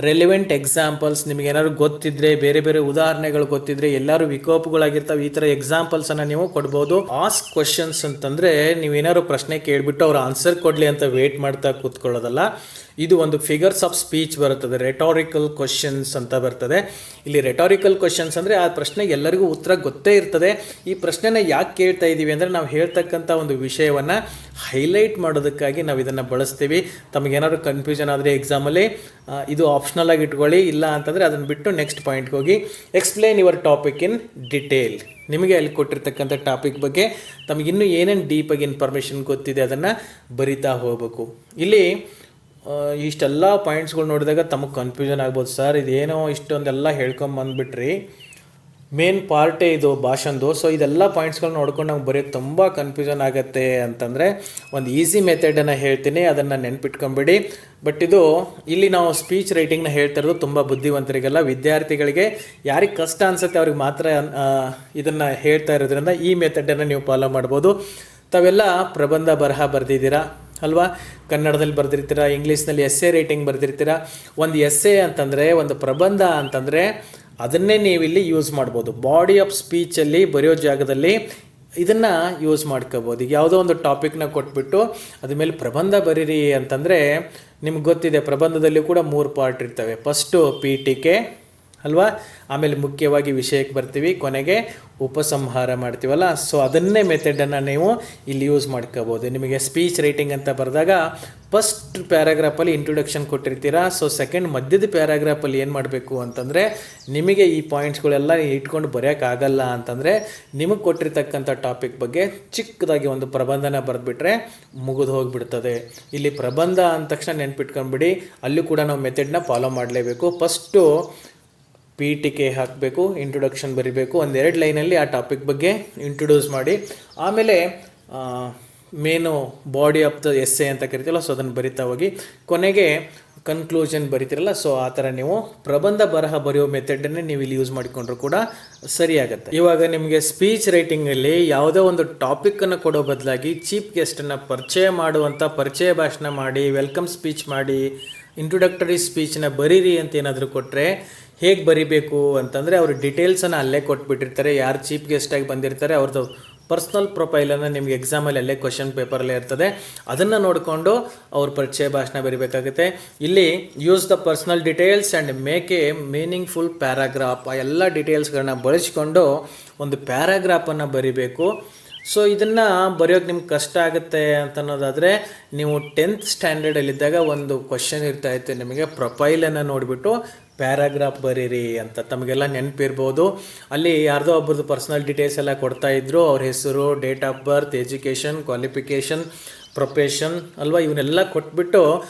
ರೆಲಿವೆಂಟ್ ಎಕ್ಸಾಂಪಲ್ಸ್, ನಿಮಗೆ ಏನಾದ್ರು ಗೊತ್ತಿದ್ರೆ, ಬೇರೆ ಬೇರೆ ಉದಾಹರಣೆಗಳು ಗೊತ್ತಿದ್ರೆ, ಎಲ್ಲರೂ ವಿಕೋಪಗಳಾಗಿರ್ತವೆ, ಈ ಥರ ಎಕ್ಸಾಂಪಲ್ಸನ್ನು ನೀವು ಕೊಡ್ಬೋದು. ಆಸ್ಕ್ ಕ್ವಶನ್ಸ್ ಅಂತಂದರೆ ನೀವೇನಾದ್ರು ಪ್ರಶ್ನೆ ಕೇಳಿಬಿಟ್ಟು ಅವ್ರು ಆನ್ಸರ್ ಕೊಡಲಿ ಅಂತ ವೇಟ್ ಮಾಡ್ತಾ ಕೂತ್ಕೊಳ್ಳೋದಲ್ಲ. ಇದು ಒಂದು ಫಿಗರ್ಸ್ ಆಫ್ ಸ್ಪೀಚ್ ಬರುತ್ತದೆ, ರೆಟಾರಿಕಲ್ ಕ್ವಶನ್ಸ್ ಅಂತ ಬರ್ತದೆ. ಇಲ್ಲಿ ರೆಟಾರಿಕಲ್ ಕ್ವಶನ್ಸ್ ಅಂದರೆ ಆ ಪ್ರಶ್ನೆ ಎಲ್ಲರಿಗೂ ಉತ್ತರ ಗೊತ್ತೇ ಇರ್ತದೆ. ಈ ಪ್ರಶ್ನೆನ ಯಾಕೆ ಕೇಳ್ತಾ ಇದ್ದೀವಿ ಅಂದರೆ ನಾವು ಹೇಳ್ತಕ್ಕಂಥ ಒಂದು ವಿಷಯವನ್ನು ಹೈಲೈಟ್ ಮಾಡೋದಕ್ಕಾಗಿ ನಾವು ಇದನ್ನು ಬಳಸ್ತೀವಿ. ತಮಗೇನಾದ್ರು ಕನ್ಫ್ಯೂಷನ್ ಆದರೆ ಎಕ್ಸಾಮಲ್ಲಿ ಇದು ಆಪ್ಷನಲ್ ಆಗಿ ಇಟ್ಕೊಳ್ಳಿ. ಇಲ್ಲ ಅಂತಂದರೆ ಅದನ್ನು ಬಿಟ್ಟು ನೆಕ್ಸ್ಟ್ ಪಾಯಿಂಟ್ಗೆ ಹೋಗಿ explain your topic in detail. ನಿಮಗೆ ಅಲ್ಲಿ ಕೊಟ್ಟಿರ್ತಕ್ಕಂಥ ಟಾಪಿಕ್ ಬಗ್ಗೆ ತಮಗಿನ್ನೂ ಏನೇನು ಡೀಪಾಗಿ ಇನ್ಫಾರ್ಮೇಷನ್ ಗೊತ್ತಿದೆ ಅದನ್ನು ಬರಿತಾ ಹೋಗಬೇಕು. ಇಲ್ಲಿ ಇಷ್ಟೆಲ್ಲ ಪಾಯಿಂಟ್ಸ್ಗಳು ನೋಡಿದಾಗ ತಮಗೆ ಕನ್ಫ್ಯೂಷನ್ ಆಗ್ಬೋದು, ಸರ್ ಇದೇನೋ ಇಷ್ಟೊಂದೆಲ್ಲ ಹೇಳ್ಕೊಂಬಂದ್ಬಿಟ್ರಿ ಮೇನ್ ಪಾರ್ಟೇ ಇದು ಭಾಷಣದು. ಸೊ ಇದೆಲ್ಲ ಪಾಯಿಂಟ್ಸ್ಗಳನ್ನ ನೋಡ್ಕೊಂಡು ನಮ್ಗೆ ಬರೆಯೋದು ತುಂಬ ಕನ್ಫ್ಯೂಷನ್ ಆಗುತ್ತೆ ಅಂತಂದರೆ ಒಂದು ಈಸಿ ಮೆಥಡನ್ನು ಹೇಳ್ತೀನಿ, ಅದನ್ನು ನೆನ್ಪಿಟ್ಕೊಂಬಿಡಿ. ಬಟ್ ಇದು ಇಲ್ಲಿ ನಾವು ಸ್ಪೀಚ್ ರೈಟಿಂಗ್ನ ಹೇಳ್ತಾ ಇರೋದು ತುಂಬ ಬುದ್ಧಿವಂತರಿಗೆಲ್ಲ, ವಿದ್ಯಾರ್ಥಿಗಳಿಗೆ ಯಾರಿಗೆ ಕಷ್ಟ ಅನಿಸುತ್ತೆ ಅವ್ರಿಗೆ ಮಾತ್ರ ಇದನ್ನು ಹೇಳ್ತಾ ಇರೋದ್ರಿಂದ ಈ ಮೆಥಡನ್ನು ನೀವು ಫಾಲೋ ಮಾಡ್ಬೋದು. ತಾವೆಲ್ಲ ಪ್ರಬಂಧ ಬರಹ ಬರೆದಿದ್ದೀರಾ ಅಲ್ವಾ? ಕನ್ನಡದಲ್ಲಿ ಬರೆದಿರ್ತೀರ, ಇಂಗ್ಲೀಷ್ನಲ್ಲಿ ಎಸ್ಸೆ ರೈಟಿಂಗ್ ಬರೆದಿರ್ತೀರ. ಒಂದು ಎಸ್ಸೆ ಅಂತಂದರೆ, ಒಂದು ಪ್ರಬಂಧ ಅಂತಂದರೆ ಅದನ್ನೇ ನೀವಿಲ್ಲಿ ಯೂಸ್ ಮಾಡ್ಬೋದು. ಬಾಡಿ ಆಫ್ ಸ್ಪೀಚಲ್ಲಿ ಬರೆಯೋ ಜಾಗದಲ್ಲಿ ಇದನ್ನು ಯೂಸ್ ಮಾಡ್ಕೋಬೋದು. ಈಗ ಯಾವುದೋ ಒಂದು ಟಾಪಿಕ್ನ ಕೊಟ್ಬಿಟ್ಟು ಅದ್ರ ಮೇಲೆ ಪ್ರಬಂಧ ಬರೀರಿ ಅಂತಂದರೆ ನಿಮ್ಗೆ ಗೊತ್ತಿದೆ, ಪ್ರಬಂಧದಲ್ಲಿ ಕೂಡ 3 ಪಾರ್ಟ್ ಇರ್ತವೆ. ಫಸ್ಟು ಪೀಠಿಕೆ ಅಲ್ವಾ, ಆಮೇಲೆ ಮುಖ್ಯವಾಗಿ ವಿಷಯಕ್ಕೆ ಬರ್ತೀವಿ, ಕೊನೆಗೆ ಉಪಸಂಹಾರ ಮಾಡ್ತೀವಲ್ಲ. ಸೊ ಅದನ್ನೇ ಮೆಥಡನ್ನು ನೀವು ಇಲ್ಲಿ ಯೂಸ್ ಮಾಡ್ಕೋಬೋದು. ನಿಮಗೆ ಸ್ಪೀಚ್ ರೈಟಿಂಗ್ ಅಂತ ಬರೆದಾಗ ಫಸ್ಟ್ ಪ್ಯಾರಾಗ್ರಾಫಲ್ಲಿ ಇಂಟ್ರೊಡಕ್ಷನ್ ಕೊಟ್ಟಿರ್ತೀರಾ. ಸೊ ಸೆಕೆಂಡ್ ಮಧ್ಯದ ಪ್ಯಾರಾಗ್ರಾಫಲ್ಲಿ ಏನು ಮಾಡಬೇಕು ಅಂತಂದರೆ, ನಿಮಗೆ ಈ ಪಾಯಿಂಟ್ಸ್ಗಳೆಲ್ಲ ಇಟ್ಕೊಂಡು ಬರೆಯೋಕ್ಕಾಗಲ್ಲ ಅಂತಂದರೆ ನಿಮಗೆ ಕೊಟ್ಟಿರ್ತಕ್ಕಂಥ ಟಾಪಿಕ್ ಬಗ್ಗೆ ಚಿಕ್ಕದಾಗಿ ಒಂದು ಪ್ರಬಂಧನ ಬರೆದ್ಬಿಟ್ರೆ ಮುಗಿದು ಹೋಗಿಬಿಡ್ತದೆ. ಇಲ್ಲಿ ಪ್ರಬಂಧ ಅಂದ ತಕ್ಷಣ ನೆನ್ಪಿಟ್ಕೊಂಡ್ಬಿಡಿ, ಅಲ್ಲೂ ಕೂಡ ನಾವು ಮೆಥಡ್ನ ಫಾಲೋ ಮಾಡಲೇಬೇಕು. ಫಸ್ಟು ಪೀಠಿಕೆ ಹಾಕಬೇಕು, ಇಂಟ್ರೊಡಕ್ಷನ್ ಬರಿಬೇಕು, 1-2 ಲೈನಲ್ಲಿ ಆ ಟಾಪಿಕ್ ಬಗ್ಗೆ ಇಂಟ್ರೊಡ್ಯೂಸ್ ಮಾಡಿ, ಆಮೇಲೆ main body of the essay ಅಂತ ಕರಿತೀವಲ್ಲ, ಸೊ ಅದನ್ನು ಬರಿತಾ ಹೋಗಿ ಕೊನೆಗೆ ಕನ್ಕ್ಲೂಷನ್ ಬರಿತೀರಲ್ಲ. ಸೊ ಆ ಥರ ನೀವು ಪ್ರಬಂಧ ಬರಹ ಬರೆಯೋ ಮೆಥಡನ್ನೇ ನೀವು ಇಲ್ಲಿ ಯೂಸ್ ಮಾಡಿಕೊಂಡ್ರು ಕೂಡ ಸರಿಯಾಗುತ್ತೆ. ಇವಾಗ ನಿಮಗೆ ಸ್ಪೀಚ್ ರೈಟಿಂಗಲ್ಲಿ ಯಾವುದೋ ಒಂದು ಟಾಪಿಕ್ಕನ್ನು ಕೊಡೋ ಬದಲಾಗಿ ಚೀಫ್ ಗೆಸ್ಟನ್ನು ಪರಿಚಯ ಮಾಡುವಂಥ ಪರಿಚಯ ಭಾಷಣ ಮಾಡಿ, ವೆಲ್ಕಮ್ ಸ್ಪೀಚ್ ಮಾಡಿ, ಇಂಟ್ರೊಡಕ್ಟರಿ ಸ್ಪೀಚ್ನ ಬರೀರಿ ಅಂತ ಏನಾದರೂ ಕೊಟ್ಟರೆ ಹೇಗೆ ಬರಿಬೇಕು ಅಂತಂದರೆ, ಅವ್ರ ಡೀಟೇಲ್ಸನ್ನು ಅಲ್ಲೇ ಕೊಟ್ಬಿಟ್ಟಿರ್ತಾರೆ. ಯಾರು ಚೀಫ್ ಗೆಸ್ಟಾಗಿ ಬಂದಿರ್ತಾರೆ ಅವ್ರದ್ದು ಪರ್ಸ್ನಲ್ ಪ್ರೊಫೈಲನ್ನು ನಿಮಗೆ ಎಕ್ಸಾಮಲ್ಲಿ ಅಲ್ಲೇ ಕ್ವಶನ್ ಪೇಪರಲ್ಲೇ ಇರ್ತದೆ, ಅದನ್ನು ನೋಡಿಕೊಂಡು ಅವ್ರ ಪರಿಚಯ ಭಾಷಣ ಬರಿಬೇಕಾಗುತ್ತೆ. ಇಲ್ಲಿ use the personal details and make A meaningful paragraph. ಆ ಎಲ್ಲ ಡೀಟೇಲ್ಸ್ಗಳನ್ನ ಬಳಸಿಕೊಂಡು ಒಂದು ಪ್ಯಾರಾಗ್ರಾಫನ್ನು ಬರಿಬೇಕು. ಸೊ ಇದನ್ನು ಬರೆಯೋಕ್ಕೆ ನಿಮ್ಗೆ ಕಷ್ಟ ಆಗುತ್ತೆ ಅಂತ ಅನ್ನೋದಾದರೆ, ನೀವು 10th ಸ್ಟ್ಯಾಂಡರ್ಡಲ್ಲಿದ್ದಾಗ ಒಂದು ಕ್ವಶನ್ ಇರ್ತಾಯಿತ್ತು ನಿಮಗೆ, ಪ್ರೊಫೈಲನ್ನು ನೋಡಿಬಿಟ್ಟು ಪ್ಯಾರಾಗ್ರಾಫ್ ಬರೀರಿ ಅಂತ. ತಮಗೆಲ್ಲ ನೆನಪಿರ್ಬೋದು. ಅಲ್ಲಿ ಯಾರ್ದೋ ಒಬ್ಬರದ್ದು ಪರ್ಸ್ನಲ್ ಡೀಟೇಲ್ಸ್ ಎಲ್ಲ ಕೊಡ್ತಾಯಿದ್ರು, ಅವ್ರ ಹೆಸರು, date of birth, education, qualification, profession ಅಲ್ವಾ, ಇವನ್ನೆಲ್ಲ ಕೊಟ್ಬಿಟ್ಟು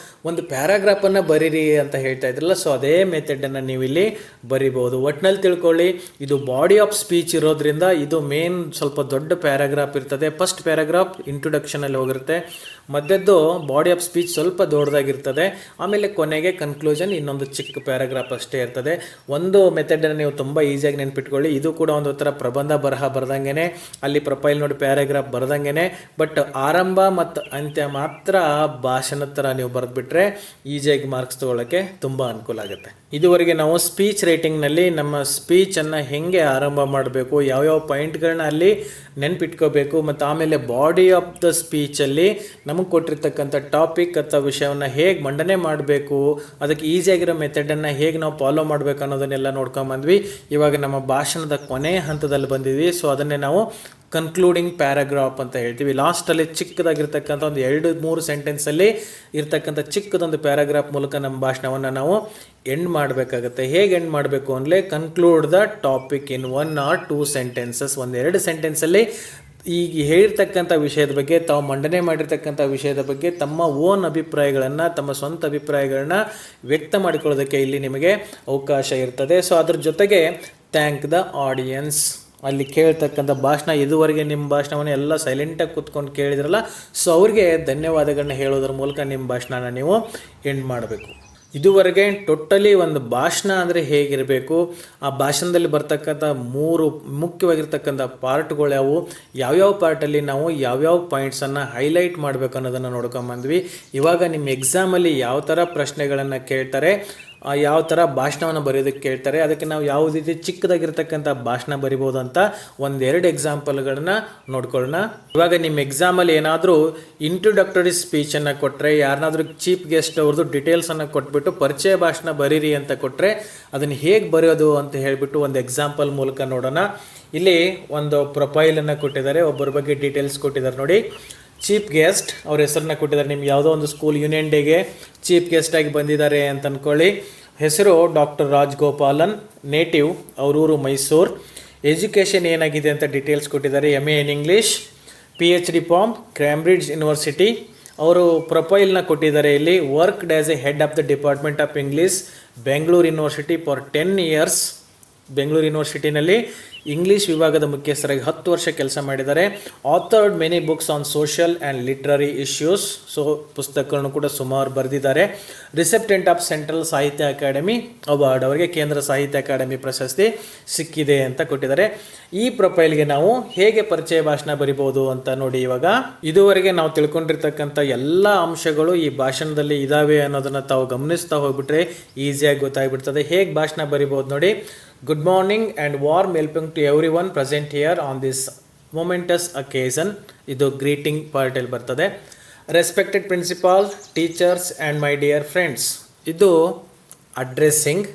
ಒಂದು ಪ್ಯಾರಾಗ್ರಾಫನ್ನು ಬರೀರಿ ಅಂತ ಹೇಳ್ತಾ ಇದ್ರಲ್ಲ. ಸೊ ಅದೇ ಮೆಥಡನ್ನು ನೀವು ಇಲ್ಲಿ ಬರಿಬೋದು. ಒಟ್ಟಿನಲ್ಲಿ ತಿಳ್ಕೊಳ್ಳಿ, ಇದು ಬಾಡಿ ಆಫ್ ಸ್ಪೀಚ್ ಇರೋದ್ರಿಂದ ಇದು ಮೇನ್ ಸ್ವಲ್ಪ ದೊಡ್ಡ ಪ್ಯಾರಾಗ್ರಾಫ್ ಇರ್ತದೆ. ಫಸ್ಟ್ ಪ್ಯಾರಾಗ್ರಾಫ್ ಇಂಟ್ರೊಡಕ್ಷನಲ್ಲಿ ಹೋಗಿರುತ್ತೆ, ಮಧ್ಯದ್ದು ಬಾಡಿ ಆಫ್ ಸ್ಪೀಚ್ ಸ್ವಲ್ಪ ದೊಡ್ಡದಾಗಿರ್ತದೆ, ಆಮೇಲೆ ಕೊನೆಗೆ ಕನ್ಕ್ಲೂಷನ್ ಇನ್ನೊಂದು ಚಿಕ್ಕ ಪ್ಯಾರಾಗ್ರಾಫ್ ಅಷ್ಟೇ ಇರ್ತದೆ. ಒಂದು ಮೆಥಡನ್ನು ನೀವು ತುಂಬ ಈಸಿಯಾಗಿ ನೆನ್ಪಿಟ್ಕೊಳ್ಳಿ. ಇದು ಕೂಡ ಒಂದು ಥರ ಪ್ರಬಂಧ ಬರಹ ಬರ್ದಂಗೆ, ಅಲ್ಲಿ ಪ್ರೊಫೈಲ್ ನೋಡಿ ಪ್ಯಾರಾಗ್ರಾಫ್ ಬರ್ದಂಗೆ, ಬಟ್ ಆರಂಭ ಮತ್ತು ಅಂತ್ಯ ಮಾತ್ರ ಭಾಷಣದ ಥರ ನೀವು ಬರೆದ್ಬಿಟ್ರೆ ಈಸಿಯಾಗಿ ಮಾರ್ಕ್ಸ್ ತೊಗೊಳ್ಳೋಕ್ಕೆ ತುಂಬ ಅನುಕೂಲ ಆಗುತ್ತೆ. ಇದುವರೆಗೆ ನಾವು ಸ್ಪೀಚ್ ರೈಟಿಂಗ್ನಲ್ಲಿ ನಮ್ಮ ಸ್ಪೀಚನ್ನು ಹೇಗೆ ಆರಂಭ ಮಾಡಬೇಕು, ಯಾವ್ಯಾವ ಪಾಯಿಂಟ್ಗಳನ್ನ ಅಲ್ಲಿ ನೆನ್ಪಿಟ್ಕೋಬೇಕು, ಮತ್ತು ಆಮೇಲೆ ಬಾಡಿ ಆಫ್ ದ ಸ್ಪೀಚಲ್ಲಿ ನಮಗೆ ಕೊಟ್ಟಿರ್ತಕ್ಕಂಥ ಟಾಪಿಕ್ ಅಥವಾ ವಿಷಯವನ್ನು ಹೇಗೆ ಮಂಡನೆ ಮಾಡಬೇಕು, ಅದಕ್ಕೆ ಈಸಿಯಾಗಿರೋ ಮೆಥಡನ್ನು ಹೇಗೆ ನಾವು ಫಾಲೋ ಮಾಡಬೇಕು ಅನ್ನೋದನ್ನೆಲ್ಲ ನೋಡ್ಕೊಂಬಂದ್ವಿ. ಇವಾಗ ನಮ್ಮ ಭಾಷಣದ ಕೊನೆಯ ಹಂತದಲ್ಲಿ ಬಂದಿದ್ವಿ. ಸೊ ಅದನ್ನೇ ನಾವು ಕನ್ಕ್ಲೂಡಿಂಗ್ ಪ್ಯಾರಾಗ್ರಾಫ್ ಅಂತ ಹೇಳ್ತೀವಿ. ಲಾಸ್ಟಲ್ಲಿ ಚಿಕ್ಕದಾಗಿರ್ತಕ್ಕಂಥ ಒಂದು 2-3 ಸೆಂಟೆನ್ಸಲ್ಲಿ ಇರ್ತಕ್ಕಂಥ ಚಿಕ್ಕದೊಂದು ಪ್ಯಾರಾಗ್ರಾಫ್ ಮೂಲಕ ನಮ್ಮ ಭಾಷಣವನ್ನು ನಾವು ಎಂಡ್ ಮಾಡಬೇಕಾಗತ್ತೆ. ಹೇಗೆ ಎಂಡ್ ಮಾಡಬೇಕು ಅಂದರೆ, conclude the topic in 1 or 2 sentences. 1-2 ಸೆಂಟೆನ್ಸಲ್ಲಿ ಈಗ ಹೇಳಿರ್ತಕ್ಕಂಥ ವಿಷಯದ ಬಗ್ಗೆ, ತಾವು ಮಂಡನೆ ಮಾಡಿರ್ತಕ್ಕಂಥ ವಿಷಯದ ಬಗ್ಗೆ ತಮ್ಮ ಓನ್ ಅಭಿಪ್ರಾಯಗಳನ್ನು, ತಮ್ಮ ಸ್ವಂತ ಅಭಿಪ್ರಾಯಗಳನ್ನ ವ್ಯಕ್ತ ಮಾಡಿಕೊಳ್ಳೋದಕ್ಕೆ ಇಲ್ಲಿ ನಿಮಗೆ ಅವಕಾಶ ಇರ್ತದೆ. ಸೊ ಅದ್ರ ಜೊತೆಗೆ ಥ್ಯಾಂಕ್ ದ ಆಡಿಯನ್ಸ್, ಅಲ್ಲಿ ಕೇಳ್ತಕ್ಕಂಥ ಭಾಷಣ, ಇದುವರೆಗೆ ನಿಮ್ಮ ಭಾಷಣವನ್ನು ಎಲ್ಲ ಸೈಲೆಂಟಾಗಿ ಕೂತ್ಕೊಂಡು ಕೇಳಿದ್ರಲ್ಲ, ಸೊ ಅವ್ರಿಗೆ ಧನ್ಯವಾದಗಳನ್ನ ಹೇಳೋದ್ರ ಮೂಲಕ ನಿಮ್ಮ ಭಾಷಣನ ನೀವು ಎಂಡ್ ಮಾಡಬೇಕು. ಇದುವರೆಗೆ ಟೋಟಲಿ ಒಂದು ಭಾಷಣ ಅಂದರೆ ಹೇಗಿರಬೇಕು, ಆ ಭಾಷಣದಲ್ಲಿ ಬರ್ತಕ್ಕಂಥ 3 ಮುಖ್ಯವಾಗಿರ್ತಕ್ಕಂಥ ಪಾರ್ಟ್ಗಳು ಯಾವುವು, ಯಾವ್ಯಾವ ಪಾರ್ಟಲ್ಲಿ ನಾವು ಯಾವ್ಯಾವ ಪಾಯಿಂಟ್ಸನ್ನು ಹೈಲೈಟ್ ಮಾಡಬೇಕು ಅನ್ನೋದನ್ನು ನೋಡ್ಕೊಂಬಂದ್ವಿ. ಇವಾಗ ನಿಮ್ಮ ಎಕ್ಸಾಮಲ್ಲಿ ಯಾವ ಥರ ಪ್ರಶ್ನೆಗಳನ್ನು ಕೇಳ್ತಾರೆ, ಯಾವ ಥರ ಭಾಷಣವನ್ನು ಬರೆಯೋದಕ್ಕೆ ಕೇಳ್ತಾರೆ, ಅದಕ್ಕೆ ನಾವು ಯಾವ ರೀತಿ ಚಿಕ್ಕದಾಗಿರ್ತಕ್ಕಂಥ ಭಾಷಣ ಬರಿಬೋದು ಅಂತ 1-2 ಎಕ್ಸಾಂಪಲ್ಗಳನ್ನ ನೋಡ್ಕೊಳ್ಳೋಣ. ಇವಾಗ ನಿಮ್ಮ ಎಕ್ಸಾಮಲ್ಲಿ ಏನಾದರೂ ಇಂಟ್ರೊಡಕ್ಟರಿ ಸ್ಪೀಚನ್ನು ಕೊಟ್ಟರೆ, ಯಾರನ್ನಾದ್ರೂ ಚೀಫ್ ಗೆಸ್ಟ್ ಅವ್ರದ್ದು ಡೀಟೇಲ್ಸನ್ನು ಕೊಟ್ಬಿಟ್ಟು ಪರಿಚಯ ಭಾಷಣ ಬರೀರಿ ಅಂತ ಕೊಟ್ಟರೆ ಅದನ್ನು ಹೇಗೆ ಬರೆಯೋದು ಅಂತ ಹೇಳಿಬಿಟ್ಟು ಒಂದು ಎಕ್ಸಾಂಪಲ್ ಮೂಲಕ ನೋಡೋಣ. ಇಲ್ಲಿ ಒಂದು ಪ್ರೊಫೈಲನ್ನು ಕೊಟ್ಟಿದ್ದಾರೆ, ಒಬ್ಬರ ಬಗ್ಗೆ ಡೀಟೇಲ್ಸ್ ಕೊಟ್ಟಿದ್ದಾರೆ ನೋಡಿ. ಚೀಫ್ ಗೆಸ್ಟ್ ಅವ್ರ ಹೆಸರನ್ನ ಕೊಟ್ಟಿದ್ದಾರೆ. ನಿಮ್ಗೆ ಯಾವುದೋ ಒಂದು ಸ್ಕೂಲ್ ಯೂನಿಯನ್ ಡೇಗೆ ಚೀಫ್ ಗೆಸ್ಟಾಗಿ ಬಂದಿದ್ದಾರೆ ಅಂತ ಅಂದ್ಕೊಳ್ಳಿ. ಹೆಸರು ಡಾಕ್ಟರ್ ರಾಜಗೋಪಾಲನ್, ನೇಟಿವ್ ಅವರೂರು ಮೈಸೂರು. ಎಜುಕೇಷನ್ ಏನಾಗಿದೆ ಅಂತ ಡೀಟೇಲ್ಸ್ ಕೊಟ್ಟಿದ್ದಾರೆ. MA in English, PhD from Cambridge university. ಅವರು ಪ್ರೊಫೈಲ್ನ ಕೊಟ್ಟಿದ್ದಾರೆ ಇಲ್ಲಿ. Worked as a head of the department of English, Bengaluru university for 10 years. ಬೆಂಗಳೂರು ಯೂನಿವರ್ಸಿಟಿನಲ್ಲಿ ಇಂಗ್ಲೀಷ್ ವಿಭಾಗದ ಮುಖ್ಯಸ್ಥರಾಗಿ 10 ವರ್ಷ ಕೆಲಸ ಮಾಡಿದ್ದಾರೆ. Authored many books on social and literary issues. So ಪುಸ್ತಕಗಳನ್ನು ಕೂಡ ಸುಮಾರು ಬರೆದಿದ್ದಾರೆ. ರಿಸೆಪ್ಟೆಂಟ್ ಆಫ್ ಸೆಂಟ್ರಲ್ ಸಾಹಿತ್ಯ ಅಕಾಡೆಮಿ ಅವಾರ್ಡ್, ಅವರಿಗೆ ಕೇಂದ್ರ ಸಾಹಿತ್ಯ ಅಕಾಡೆಮಿ ಪ್ರಶಸ್ತಿ ಸಿಕ್ಕಿದೆ ಅಂತ ಕೊಟ್ಟಿದ್ದಾರೆ. ಈ ಪ್ರೊಫೈಲ್ಗೆ ನಾವು ಹೇಗೆ ಪರಿಚಯ ಭಾಷಣ ಬರಿಬೋದು ಅಂತ ನೋಡಿ. ಇವಾಗ ಇದುವರೆಗೆ ನಾವು ತಿಳ್ಕೊಂಡಿರ್ತಕ್ಕಂಥ ಎಲ್ಲ ಅಂಶಗಳು ಈ ಭಾಷಣದಲ್ಲಿ ಇದಾವೆ ಅನ್ನೋದನ್ನು ತಾವು ಗಮನಿಸ್ತಾ ಹೋಗ್ಬಿಟ್ರೆ ಈಸಿಯಾಗಿ ಗೊತ್ತಾಗ್ಬಿಡ್ತದೆ. ಹೇಗೆ ಭಾಷಣ ಬರಿಬೋದು ನೋಡಿ. Good morning and warm welcome to everyone present here on this momentous occasion. ಇದು ಗ್ರೀಟಿಂಗ್ ಪಾರ್ಟಲ್ಲಿ ಬರ್ತದೆ. Respected principal, teachers and my dear friends, ಇದು addressing.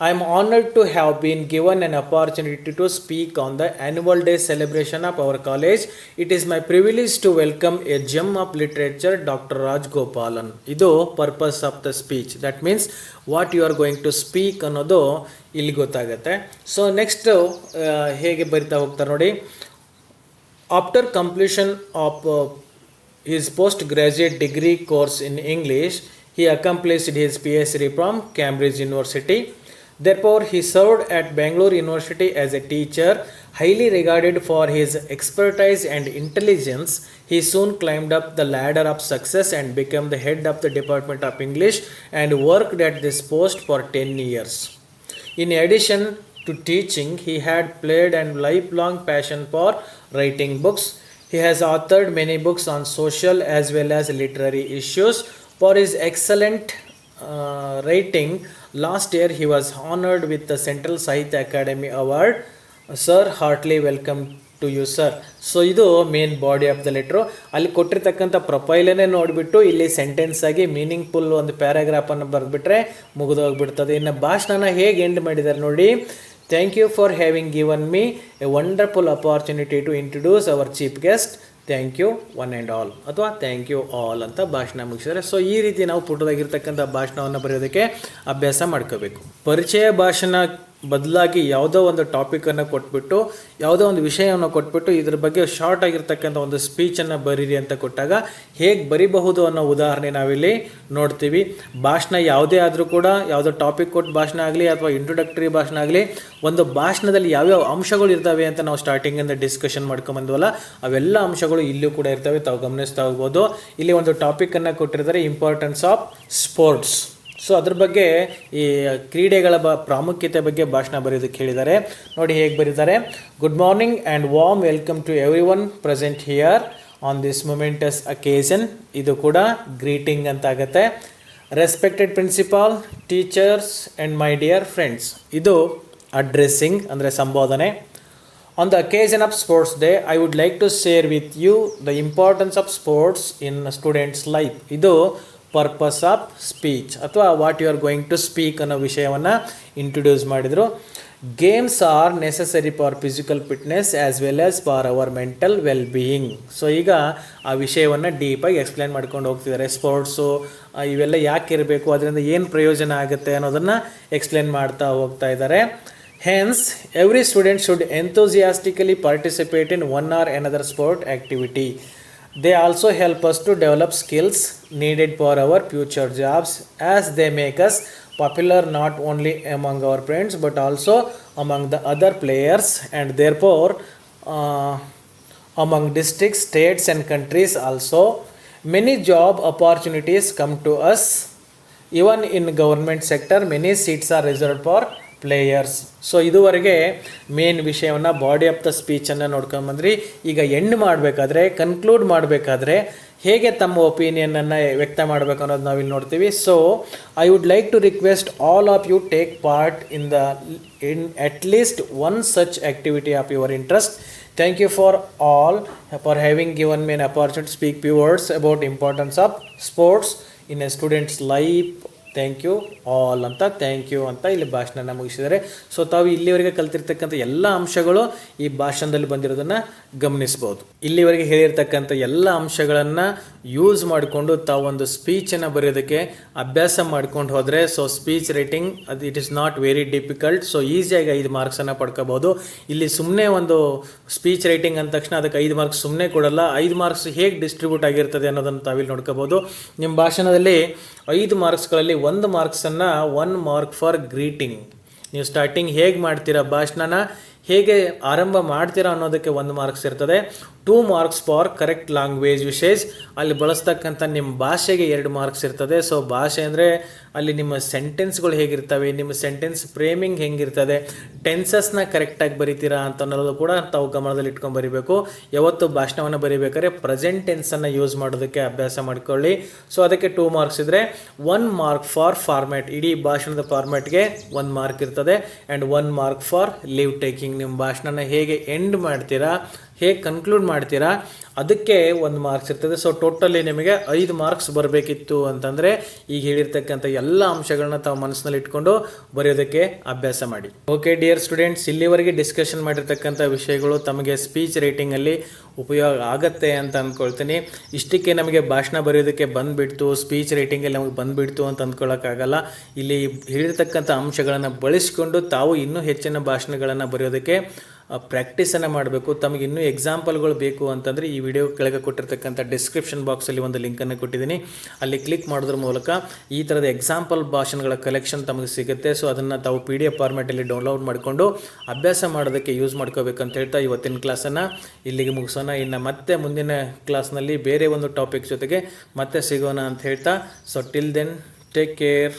I am honored to have been given an opportunity to speak on the annual day celebration of our college. It is my privilege to welcome a gem of literature, Dr. Raj Gopalan. ಇದು purpose of the speech. That means what you are going to speak ಅನ್ನೋದು ಇಲ್ಲಿ ಗೊತ್ತಾಗುತ್ತೆ. ಸೊ ನೆಕ್ಸ್ಟ್ ಹೇಗೆ ಬರಿತಾ ಹೋಗ್ತಾರೆ ನೋಡಿ. After completion of his postgraduate degree course in English, he accomplished his PhD from Cambridge University. Therefore, he served at Bangalore University as a teacher. Highly regarded for his expertise and intelligence, he soon climbed up the ladder of success and became the head of the Department of English and worked at this post for 10 years. In addition to teaching, he had played a lifelong passion for writing books. He has authored many books on social as well as literary issues. For his excellent writing, last year he was honored with the Central Sahitya Academy Award. Sir, heartily welcome to you, sir. So ಇದು main body of the letter. ಅಲ್ಲಿ ಕೊಟ್ಟಿರ್ತಕ್ಕಂಥ ಪ್ರೊಫೈಲನ್ನೇ ನೋಡಿಬಿಟ್ಟು ಇಲ್ಲಿ ಸೆಂಟೆನ್ಸ್ ಆಗಿ ಮೀನಿಂಗ್ಫುಲ್ ಒಂದು ಪ್ಯಾರಾಗ್ರಾಫನ್ನು ಬರೆದ್ಬಿಟ್ರೆ ಮುಗಿದೋಗ್ಬಿಡ್ತದೆ. ಇನ್ನು ಭಾಷಣನ ಹೇಗೆ ಎಂಡ್ ಮಾಡಿದ್ದಾರೆ ನೋಡಿ. Thank you for having given me a wonderful opportunity to introduce our chief guest. Thank you one and all ಅಥವಾ ಥ್ಯಾಂಕ್ ಯು ಆಲ್ ಅಂತ ಭಾಷಣ ಮುಗಿಸಿದರೆ. ಸೊ ಈ ರೀತಿ ನಾವು ಪುಟ್ಟದಾಗಿರ್ತಕ್ಕಂಥ ಭಾಷಣವನ್ನು ಬರೆಯೋದಕ್ಕೆ ಅಭ್ಯಾಸ ಮಾಡ್ಕೋಬೇಕು. ಪರಿಚಯ ಭಾಷಣ ಬದಲಾಗಿ ಯಾವುದೋ ಒಂದು ಟಾಪಿಕನ್ನು ಕೊಟ್ಬಿಟ್ಟು, ಯಾವುದೋ ಒಂದು ವಿಷಯವನ್ನು ಕೊಟ್ಬಿಟ್ಟು ಇದ್ರ ಬಗ್ಗೆ ಶಾರ್ಟ್ ಆಗಿರ್ತಕ್ಕಂಥ ಒಂದು ಸ್ಪೀಚನ್ನು ಬರೀರಿ ಅಂತ ಕೊಟ್ಟಾಗ ಹೇಗೆ ಬರಿಬಹುದು ಅನ್ನೋ ಉದಾಹರಣೆ ನಾವಿಲ್ಲಿ ನೋಡ್ತೀವಿ. ಭಾಷಣ ಯಾವುದೇ ಆದರೂ ಕೂಡ, ಯಾವುದೋ ಟಾಪಿಕ್ ಕೊಟ್ಟು ಭಾಷಣ ಆಗಲಿ ಅಥವಾ ಇಂಟ್ರೊಡಕ್ಟರಿ ಭಾಷಣ ಆಗಲಿ, ಒಂದು ಭಾಷಣದಲ್ಲಿ ಯಾವ್ಯಾವ ಅಂಶಗಳು ಇರ್ತವೆ ಅಂತ ನಾವು ಸ್ಟಾರ್ಟಿಂಗಿಂದ ಡಿಸ್ಕಷನ್ ಮಾಡ್ಕೊಂಬಂದ್ವಲ್ಲ, ಅವೆಲ್ಲ ಅಂಶಗಳು ಇಲ್ಲೂ ಕೂಡ ಇರ್ತವೆ. ತಾವು ಗಮನಿಸ್ತಾ ಹೋಗ್ಬೋದು. ಇಲ್ಲಿ ಒಂದು ಟಾಪಿಕನ್ನು ಕೊಟ್ಟಿರ್ತಾರೆ, ಇಂಪಾರ್ಟೆನ್ಸ್ ಆಫ್ ಸ್ಪೋರ್ಟ್ಸ್. ಸೊ ಅದ್ರ ಬಗ್ಗೆ, ಈ ಕ್ರೀಡೆಗಳ ಪ್ರಾಮುಖ್ಯತೆ ಬಗ್ಗೆ ಭಾಷಣ ಬರೆಯೋದಕ್ಕೆ ಹೇಳಿದ್ದಾರೆ. ನೋಡಿ ಹೇಗೆ ಬರೀತಾರೆ. Good morning and warm welcome to everyone present here on this momentous occasion. ಇದು ಕೂಡ ಗ್ರೀಟಿಂಗ್ ಅಂತ ಆಗುತ್ತೆ. Respected principal, teachers and my dear friends, ಇದು ಅಡ್ರೆಸ್ಸಿಂಗ್ ಅಂದರೆ ಸಂಬೋಧನೆ. On the occasion of sports day, I would like to share with you the importance of sports in students life. ಇದು ಪರ್ಪಸ್ ಆಫ್ ಸ್ಪೀಚ್ ಅಥವಾ what you are going to speak ಅನ್ನೋ ವಿಷಯವನ್ನು ಇಂಟ್ರೊಡ್ಯೂಸ್ ಮಾಡಿದರು. Games R necessary for physical fitness as well as for our mental well being. So ಈಗ ಆ ವಿಷಯವನ್ನು ಡೀಪಾಗಿ ಎಕ್ಸ್ಪ್ಲೇನ್ ಮಾಡ್ಕೊಂಡು ಹೋಗ್ತಿದ್ದಾರೆ. ಸ್ಪೋರ್ಟ್ಸು ಇವೆಲ್ಲ ಯಾಕೆ ಇರಬೇಕು, ಅದರಿಂದ ಏನು ಪ್ರಯೋಜನ ಆಗುತ್ತೆ ಅನ್ನೋದನ್ನು ಎಕ್ಸ್ಪ್ಲೇನ್ ಮಾಡ್ತಾ ಹೋಗ್ತಾ ಇದ್ದಾರೆ. Hence, every student should enthusiastically participate in one or another sport activity. They also help us to develop skills needed for our future jobs, as they make us popular not only among our friends but also among the other players, and therefore among districts, states and countries also. Many job opportunities come to us. Even in government sector, many seats are reserved for players. So ಇದುವರೆಗೆ ಮೇನ್ ವಿಷಯವನ್ನು, ಬಾಡಿ ಆಫ್ ದ ಸ್ಪೀಚನ್ನು ನೋಡ್ಕೊಂಬಂದ್ರಿ. ಈಗ ಎಂಡ್ ಮಾಡಬೇಕಾದ್ರೆ, ಕನ್ಕ್ಲೂಡ್ ಮಾಡಬೇಕಾದ್ರೆ ಹೇಗೆ ತಮ್ಮ ಒಪಿನಿಯನನ್ನು ವ್ಯಕ್ತ ಮಾಡಬೇಕು ಅನ್ನೋದು ನಾವಿಲ್ಲಿ ನೋಡ್ತೀವಿ. So I would like to request all of you take part in at least one such activity of your interest. Thank you for all for having given me an opportunity speak few words about importance of sports in a student's life. Thank you all ಅಂತ ಥ್ಯಾಂಕ್ ಯು ಅಂತ ಇಲ್ಲಿ ಭಾಷಣನ ಮುಗಿಸಿದ್ದಾರೆ. ಸೊ ತಾವು ಇಲ್ಲಿವರೆಗೆ ಕಲ್ತಿರ್ತಕ್ಕಂಥ ಎಲ್ಲ ಅಂಶಗಳು ಈ ಭಾಷಣದಲ್ಲಿ ಬಂದಿರೋದನ್ನು ಗಮನಿಸ್ಬೋದು. ಇಲ್ಲಿವರೆಗೆ ಹೇಳಿರ್ತಕ್ಕಂಥ ಎಲ್ಲ ಅಂಶಗಳನ್ನು ಯೂಸ್ ಮಾಡಿಕೊಂಡು ತಾವು ಒಂದು ಸ್ಪೀಚನ್ನು ಬರೆಯೋದಕ್ಕೆ ಅಭ್ಯಾಸ ಮಾಡ್ಕೊಂಡು ಹೋದರೆ, ಸೊ ಸ್ಪೀಚ್ ರೈಟಿಂಗ್ ಅದು it is not very difficult. So ಈಸಿಯಾಗಿ 5 ಮಾರ್ಕ್ಸನ್ನು ಪಡ್ಕೋಬೋದು. ಇಲ್ಲಿ ಸುಮ್ಮನೆ ಒಂದು ಸ್ಪೀಚ್ ರೈಟಿಂಗ್ ಅಂದ ತಕ್ಷಣ ಅದಕ್ಕೆ 5 ಮಾರ್ಕ್ಸ್ ಸುಮ್ಮನೆ ಕೊಡಲ್ಲ. 5 ಮಾರ್ಕ್ಸ್ ಹೇಗೆ ಡಿಸ್ಟ್ರಿಬ್ಯೂಟ್ ಆಗಿರ್ತದೆ ಅನ್ನೋದನ್ನು ತಾವಿಲ್ಲಿ ನೋಡ್ಕೋಬೋದು. ನಿಮ್ಮ ಭಾಷಣದಲ್ಲಿ 5 ಮಾರ್ಕ್ಸ್ಗಳಲ್ಲಿ 1 ಮಾರ್ಕ್ಸನ್ನು 1 ಮಾರ್ಕ್ ಫಾರ್ ಗ್ರೀಟಿಂಗ್ ನೀವು ಸ್ಟಾರ್ಟಿಂಗ್ ಹೇಗೆ ಮಾಡ್ತೀರಾ, ಭಾಷಣನ ಹೇಗೆ ಆರಂಭ ಮಾಡ್ತೀರಾ ಅನ್ನೋದಕ್ಕೆ 1 ಮಾರ್ಕ್ಸ್ ಇರ್ತದೆ. 2 marks for correct language usage, ಅಲ್ಲಿ ಬಳಸ್ತಕ್ಕಂಥ ನಿಮ್ಮ ಭಾಷೆಗೆ 2 ಮಾರ್ಕ್ಸ್ ಇರ್ತದೆ. ಸೊ ಭಾಷೆ ಅಂದರೆ ಅಲ್ಲಿ ನಿಮ್ಮ ಸೆಂಟೆನ್ಸ್ಗಳು ಹೇಗಿರ್ತವೆ, ನಿಮ್ಮ ಸೆಂಟೆನ್ಸ್ ಫ್ರೇಮಿಂಗ್ ಹೆಂಗಿರ್ತದೆ, ಟೆನ್ಸಸ್ನ ಕರೆಕ್ಟಾಗಿ ಬರಿತೀರಾ ಅಂತ ಅನ್ನೋದು ಕೂಡ ತಾವು ಗಮನದಲ್ಲಿ ಇಟ್ಕೊಂಡು ಬರೀಬೇಕು. ಯಾವತ್ತು ಭಾಷಣವನ್ನು ಬರೀಬೇಕಾದ್ರೆ ಪ್ರೆಸೆಂಟ್ ಟೆನ್ಸನ್ನು ಯೂಸ್ ಮಾಡೋದಕ್ಕೆ ಅಭ್ಯಾಸ ಮಾಡಿಕೊಳ್ಳಿ. ಸೊ ಅದಕ್ಕೆ 2 ಮಾರ್ಕ್ಸ್ ಇದ್ದರೆ 1 ಮಾರ್ಕ್ ಫಾರ್ ಫಾರ್ಮ್ಯಾಟ್, ಇಡೀ ಭಾಷಣದ ಫಾರ್ಮ್ಯಾಟ್ಗೆ 1 ಮಾರ್ಕ್ ಇರ್ತದೆ. And 1 mark for leave taking, ನಿಮ್ಮ ಭಾಷಣನ ಹೇಗೆ ಎಂಡ್ ಮಾಡ್ತೀರಾ, ಹೇಗೆ ಕನ್ಕ್ಲೂಡ್ ಮಾಡ್ತೀರಾ ಅದಕ್ಕೆ 1 ಮಾರ್ಕ್ಸ್ ಇರ್ತದೆ. ಸೊ ಟೋಟಲಿ ನಿಮಗೆ 5 ಮಾರ್ಕ್ಸ್ ಬರಬೇಕಿತ್ತು ಅಂತಂದರೆ ಈಗ ಹೇಳಿರ್ತಕ್ಕಂಥ ಎಲ್ಲ ಅಂಶಗಳನ್ನ ತಾವು ಮನಸ್ಸಿನಲ್ಲಿ ಇಟ್ಕೊಂಡು ಬರೆಯೋದಕ್ಕೆ ಅಭ್ಯಾಸ ಮಾಡಿ. ಓಕೆ ಡಿಯರ್ ಸ್ಟೂಡೆಂಟ್ಸ್, ಇಲ್ಲಿವರೆಗೆ ಡಿಸ್ಕಷನ್ ಮಾಡಿರ್ತಕ್ಕಂಥ ವಿಷಯಗಳು ತಮಗೆ ಸ್ಪೀಚ್ ರೈಟಿಂಗಲ್ಲಿ ಉಪಯೋಗ ಆಗುತ್ತೆ ಅಂತ ಅಂದ್ಕೊಳ್ತೀನಿ. ಇಷ್ಟಕ್ಕೆ ನಮಗೆ ಭಾಷಣ ಬರೆಯೋದಕ್ಕೆ ಬಂದುಬಿಡ್ತು, ಸ್ಪೀಚ್ ರೈಟಿಂಗಲ್ಲಿ ನಮಗೆ ಬಂದುಬಿಡ್ತು ಅಂತ ಅಂದ್ಕೊಳ್ಳೋಕ್ಕಾಗಲ್ಲ. ಇಲ್ಲಿ ಹೇಳಿರ್ತಕ್ಕಂಥ ಅಂಶಗಳನ್ನು ಬಳಸಿಕೊಂಡು ತಾವು ಇನ್ನೂ ಹೆಚ್ಚಿನ ಭಾಷಣಗಳನ್ನು ಬರೆಯೋದಕ್ಕೆ ಪ್ರಾಕ್ಟೀಸನ್ನು ಮಾಡಬೇಕು. ತಮಗೆ ಇನ್ನೂ ಎಕ್ಸಾಂಪಲ್ಗಳು ಬೇಕು ಅಂತಂದರೆ ಈ ವಿಡಿಯೋ ಕೆಳಗೆ ಕೊಟ್ಟಿರ್ತಕ್ಕಂಥ ಡಿಸ್ಕ್ರಿಪ್ಷನ್ ಬಾಕ್ಸಲ್ಲಿ ಒಂದು ಲಿಂಕನ್ನು ಕೊಟ್ಟಿದ್ದೀನಿ, ಅಲ್ಲಿ ಕ್ಲಿಕ್ ಮಾಡೋದ್ರ ಮೂಲಕ ಈ ಥರದ ಎಕ್ಸಾಂಪಲ್ ಭಾಷಣಗಳ ಕಲೆಕ್ಷನ್ ತಮಗೆ ಸಿಗುತ್ತೆ. ಸೊ ಅದನ್ನು ತಾವು PDF ಫಾರ್ಮ್ಯಾಟಲ್ಲಿ ಡೌನ್ಲೋಡ್ ಮಾಡಿಕೊಂಡು ಅಭ್ಯಾಸ ಮಾಡೋದಕ್ಕೆ ಯೂಸ್ ಮಾಡ್ಕೋಬೇಕಂತ ಹೇಳ್ತಾ ಇವತ್ತಿನ ಕ್ಲಾಸನ್ನು ಇಲ್ಲಿಗೆ ಮುಗಿಸೋಣ. ಇನ್ನು ಮತ್ತೆ ಮುಂದಿನ ಕ್ಲಾಸ್ನಲ್ಲಿ ಬೇರೆ ಒಂದು ಟಾಪಿಕ್ ಜೊತೆಗೆ ಮತ್ತೆ ಸಿಗೋಣ ಅಂತ ಹೇಳ್ತಾ, so till then take care.